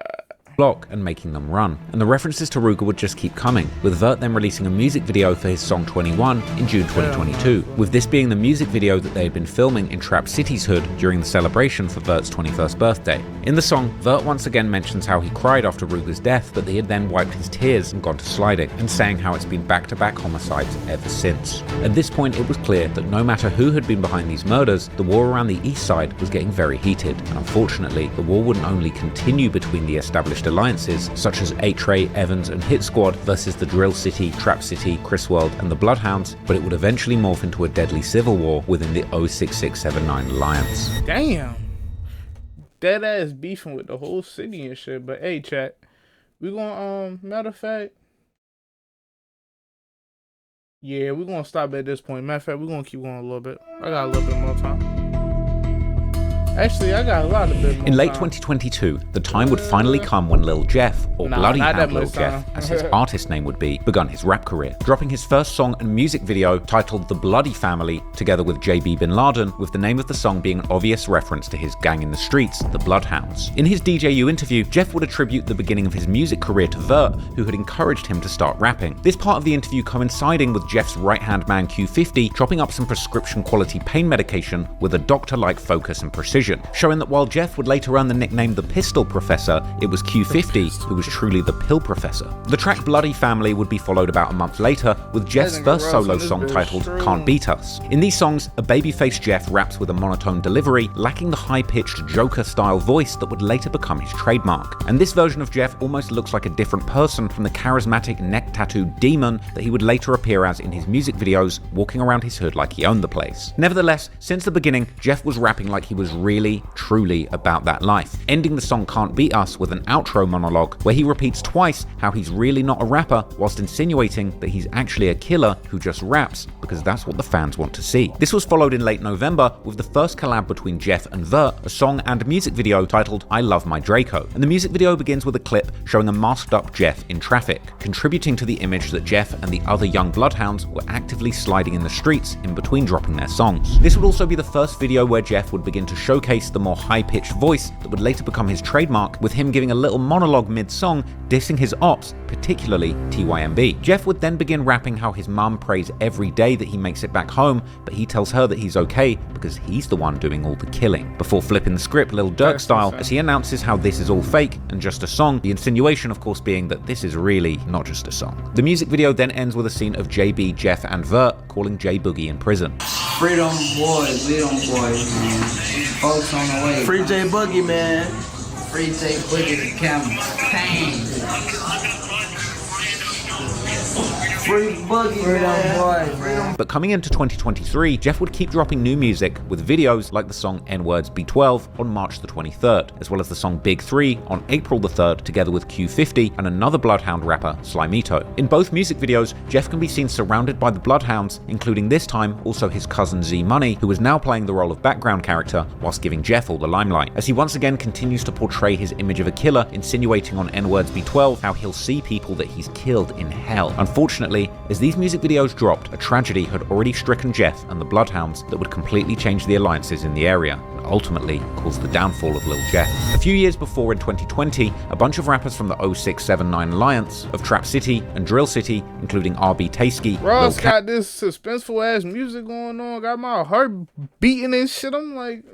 Block and making them run, and the references to Ruger would just keep coming, with Vert then releasing a music video for his song 21 in June 2022, with this being the music video that they had been filming in Trap City's hood during the celebration for Vert's 21st birthday. In the song, Vert once again mentions how he cried after Ruger's death, but he had then wiped his tears and gone to sliding, and saying how it's been back-to-back homicides ever since. At this point, it was clear that no matter who had been behind these murders, the war around the East Side was getting very heated, and unfortunately, the war wouldn't only continue between the established alliances such as 8-Tray, Evans and Hit Squad versus the Drill City, Trap City, Chris World and the Bloodhounds, but it would eventually morph into a deadly civil war within the 06679 alliance. Damn. Dead ass beefing with the whole city and shit. But hey chat, we gonna matter of fact, yeah, we're gonna stop at this point. Matter of fact, we're gonna keep going a little bit. I got a little bit more time. Actually, I got a lot of bit more. In late 2022, the time would finally come when Lil Jeff, or Bloodhound Lil Jeff, as his artist name would be, begun his rap career, dropping his first song and music video titled The Bloody Family, together with JB Bin Laden, with the name of the song being an obvious reference to his gang in the streets, the Bloodhounds. In his DJU interview, Jeff would attribute the beginning of his music career to Vert, who had encouraged him to start rapping. This part of the interview coinciding with Jeff's right-hand man Q50 chopping up some prescription quality pain medication with a doctor-like focus and precision, precision, showing that while Jeff would later earn the nickname the Pistol Professor, it was Q50 who was truly the Pill Professor. The track Bloody Family would be followed about a month later with Jeff's first solo song titled Can't Beat Us. In these songs, a babyface Jeff raps with a monotone delivery, lacking the high-pitched Joker-style voice that would later become his trademark. And this version of Jeff almost looks like a different person from the charismatic neck-tattooed demon that he would later appear as in his music videos, walking around his hood like he owned the place. Nevertheless, since the beginning, Jeff was rapping like he was really, truly about that life, ending the song Can't Beat Us with an outro monologue where he repeats twice how he's really not a rapper, whilst insinuating that he's actually a killer who just raps because that's what the fans want to see. This was followed in late November with the first collab between Jeff and Vert, a song and music video titled I Love My Draco. And the music video begins with a clip showing a masked up Jeff in traffic, contributing to the image that Jeff and the other young bloodhounds were actively sliding in the streets in between dropping their songs. This would also be the first video where Jeff would begin to showcase the more high-pitched voice that would later become his trademark, with him giving a little monologue mid-song dissing his ops, particularly TYMB. Jeff would then begin rapping how his mum prays every day that he makes it back home, but he tells her that he's okay because he's the one doing all the killing, before flipping the script Lil Durk style as he announces how this is all fake and just a song, the insinuation of course being that this is really not just a song. The music video then ends with a scene of JB, Jeff and Vert calling J Boogie in prison. Freedom boys, we don't boys, man. Folks on the way. Free J Boogie, man. Free J Boogie the campaign. Free Boogie, man. But coming into 2023, Jeff would keep dropping new music with videos like the song N-Words B12 on March the 23rd, as well as the song Big 3 on April the 3rd, together with Q50 and another Bloodhound rapper, Slimito. In both music videos, Jeff can be seen surrounded by the Bloodhounds, including this time also his cousin Z Money, who is now playing the role of background character whilst giving Jeff all the limelight, as he once again continues to portray his image of a killer, insinuating on N-Words B12 how he'll see people that he's killed in hell. Unfortunately, as these music videos dropped, a tragedy had already stricken Jeff and the Bloodhounds that would completely change the alliances in the area and ultimately cause the downfall of Lil Jeff. A few years before, in 2020, a bunch of rappers from the 0679 alliance of Trap City and Drill City, including RB Tasky, Ross got this suspenseful ass music going on, got my heart beating and shit. I'm like,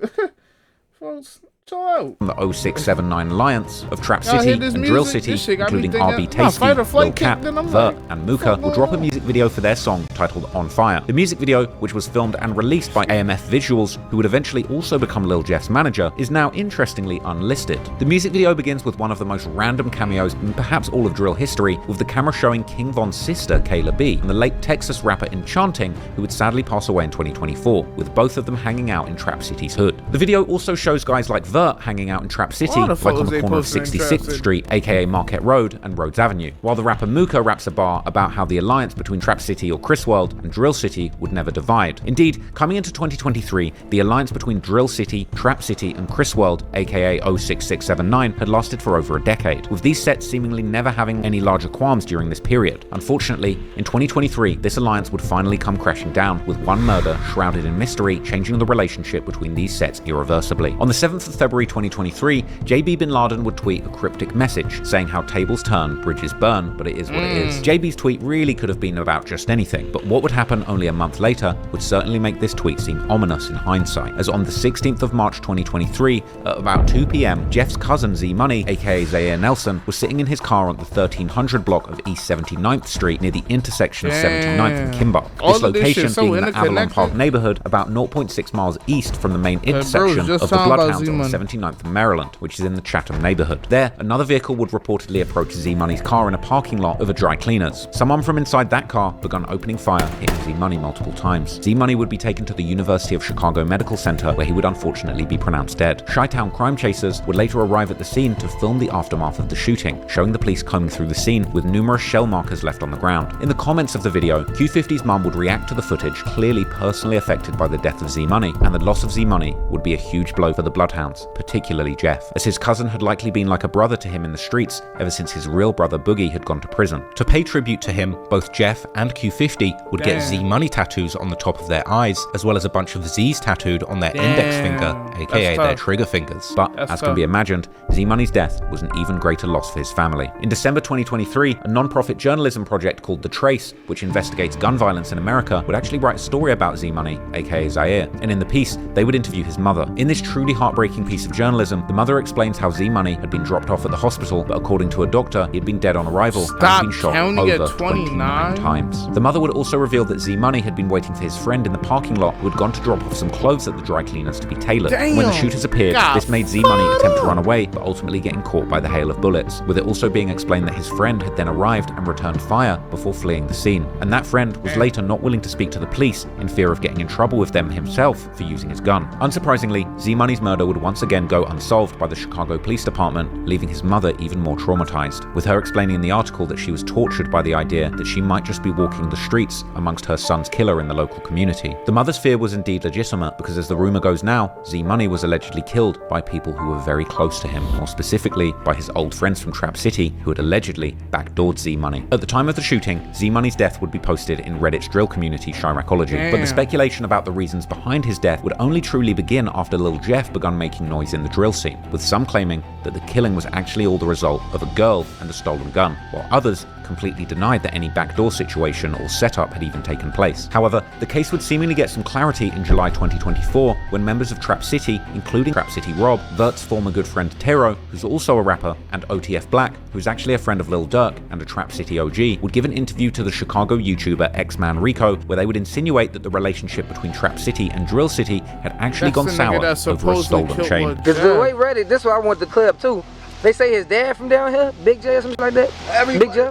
folks, chill out. From the 0679 alliance of Trap City and Drill City, including RB Tasty, Lil Cap, Vert, and Mooka, will drop a music video for their song titled On Fire. The music video, which was filmed and released by AMF Visuals, who would eventually also become Lil Jeff's manager, is now interestingly unlisted. The music video begins with one of the most random cameos in perhaps all of drill history, with the camera showing King Von's sister, Kayla B, and the late Texas rapper Enchanting, who would sadly pass away in 2024, with both of them hanging out in Trap City's hood. The video also shows guys like Vert hanging out in Trap City, like on the corner of 66th Street, aka Marquette Road, and Rhodes Avenue, while the rapper Mooka raps a bar about how the alliance between Trap City or Crisworld and Drill City would never divide. Indeed, coming into 2023, the alliance between Drill City, Trap City, and Crisworld, aka 06679, had lasted for over a decade, with these sets seemingly never having any larger qualms during this period. Unfortunately, in 2023, this alliance would finally come crashing down, with one murder shrouded in mystery changing the relationship between these sets irreversibly. On the 7th of February 2023, JB Bin Laden would tweet a cryptic message saying how tables turn, bridges burn, but it is what it is. JB's tweet really could have been about just anything, but what would happen only a month later would certainly make this tweet seem ominous in hindsight, as on the 16th of March 2023, at about 2 p.m, Jeff's cousin Z Money, aka Zaire Nelson, was sitting in his car on the 1300 block of East 79th Street near the intersection of 79th and Kimball. This location being in the Avalon Park neighborhood, about 0.6 miles east from the main intersection of the Bloodhounds on 79th and Maryland, which is in the Chatham neighborhood. There, another vehicle would reportedly approach Z Money's car in a parking lot of a dry cleaners. Someone from inside that car began opening fire, hitting Z Money multiple times. Z Money would be taken to the University of Chicago Medical Center, where he would unfortunately be pronounced dead. Chi-Town crime chasers would later arrive at the scene to film the aftermath of the shooting, showing the police combing through the scene with numerous shell markers left on the ground. In the comments of the video, Q50's mum would react to the footage, clearly personally affected by the death of Z Money, and the loss of Z Money would be a huge blow for the Bloodhounds. members, particularly Jeff, as his cousin had likely been like a brother to him in the streets ever since his real brother Boogie had gone to prison. To pay tribute to him, both Jeff and Q50 would get Z-Money tattoos on the top of their eyes, as well as a bunch of Z's tattooed on their index finger, aka their trigger fingers. But as can be imagined, Z-Money's death was an even greater loss for his family. In December 2023, a non-profit journalism project called The Trace, which investigates gun violence in America, would actually write a story about Z-Money, aka Zaire, and in the piece, they would interview his mother. In this truly heartbreaking piece of journalism, the mother explains how Z-Money had been dropped off at the hospital, but according to a doctor, he had been dead on arrival and had been shot over 29 times. The mother would also reveal that Z-Money had been waiting for his friend in the parking lot who had gone to drop off some clothes at the dry cleaners to be tailored. When the shooters appeared, this made Z-Money attempt to run away, but ultimately getting caught by the hail of bullets, with it also being explained that his friend had then arrived and returned fire before fleeing the scene. And that friend was later not willing to speak to the police in fear of getting in trouble with them himself for using his gun. Unsurprisingly, Z-Money's murder would once again go unsolved by the Chicago Police Department, leaving his mother even more traumatized, with her explaining in the article that she was tortured by the idea that she might just be walking the streets amongst her son's killer in the local community. The mother's fear was indeed legitimate because, as the rumor goes now, Z-Money was allegedly killed by people who were very close to him, more specifically by his old friends from Trap City who had allegedly backdoored Z-Money. At the time of the shooting, Z-Money's death would be posted in Reddit's drill community Chiracology, but the speculation about the reasons behind his death would only truly begin after Lil Jeff begun making noise in the drill scene, with some claiming that the killing was actually all the result of a girl and a stolen gun, while others completely denied that any backdoor situation or setup had even taken place. However, the case would seemingly get some clarity in July 2024 when members of Trap City, including Trap City Rob, Vert's former good friend Tero, who's also a rapper, and OTF Black, who's actually a friend of Lil Durk and a Trap City OG, would give an interview to the Chicago YouTuber X-Man Rico, where they would insinuate that the relationship between Trap City and Drill City had actually gone sour over a stolen chain. Because the way Reddit, this is why I want the clip too. They say his dad from down here, Big J or something like that. Everybody Big J.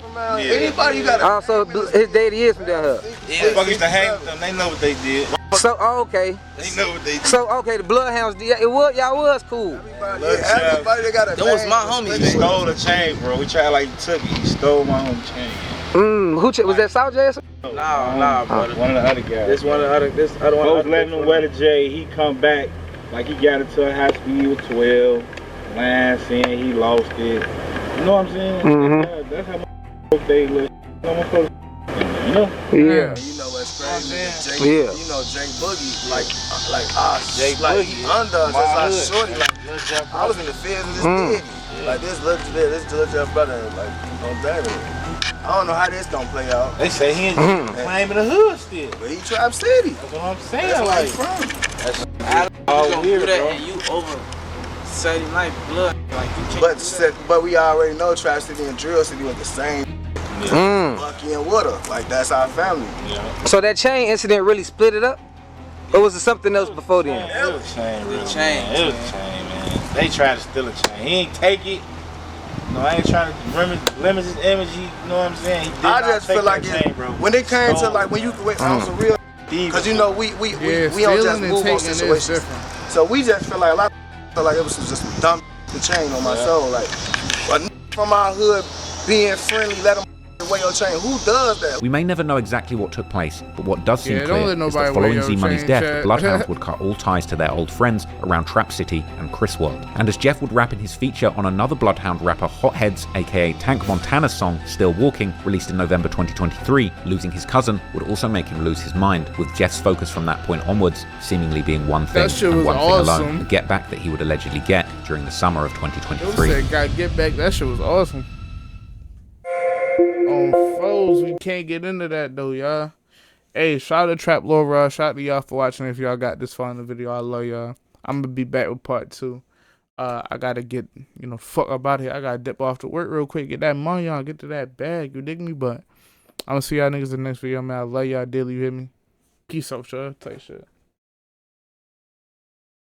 Anybody you got. Also, his daddy is from down here. Yeah, fuck used to hang with them. They know what they did. So, okay. They know what they did. So, okay, the Bloodhounds, y'all was cool. Everybody that got a that was my homie. He stole the chain, bro. We tried like he took it. He stole my homie chain. Who was that South J? Nah, brother. One of the other guys. This one of the other. This other one. Folks letting him wear the J. He come back like he got into a high speed with 12. Line saying he lost it. You know what I'm saying? That's how my they live. You know? Yeah. You know what's crazy? Yeah. You know Jay Boogie, like Jay Boogie. He under us. That's like shorty. Like I was in the field of this kid. Like this little brother, like on that. I don't know how this gonna play out. They say he ain't claiming the hood still. But he Trap City. That's what I'm saying. That's like from. That's all weird, bro. And you over Saturday night blood, like you can't. But we already know Trap City and Drill City was the same. Bucky and Water, like that's our family. Yeah. So that chain incident really split it up, or was it something else before then? It was a chain, really. It was a chain, man. They tried to steal a chain. He ain't take it. No, I ain't trying to limit his image. You know what I'm saying? I just feel like chain, bro. When it came to like when you on some real, because you know we don't just move on situations. So we just feel like a lot. Felt like it was just some dumb chain on my soul. Like, but from our hood being friendly, let them wear your chain. Who does that? We may never know exactly what took place, but what does seem clear is that following Z-Money's death, Bloodhound would cut all ties to their old friends around Trap City and Chris World. And as Jeff would rap in his feature on another Bloodhound rapper Hotheads, aka Tank Montana's song Still Walking, released in November 2023, losing his cousin would also make him lose his mind, with Jeff's focus from that point onwards seemingly being one thing and one thing alone, the get back that he would allegedly get during the summer of 2023. Got get back, that shit was awesome. On foes, we can't get into that though, y'all. Hey, shout out to Trap Lil Rod. Shout out to y'all for watching. If y'all got this far in the video, I love y'all. I'm gonna be back with part 2. I gotta get, fuck up out here. I gotta dip off to work real quick, get that money, y'all, get to that bag. You dig me? But I'm gonna see y'all niggas in the next video, man. I love y'all dearly. You hear me? Peace out, y'all. Tight shit.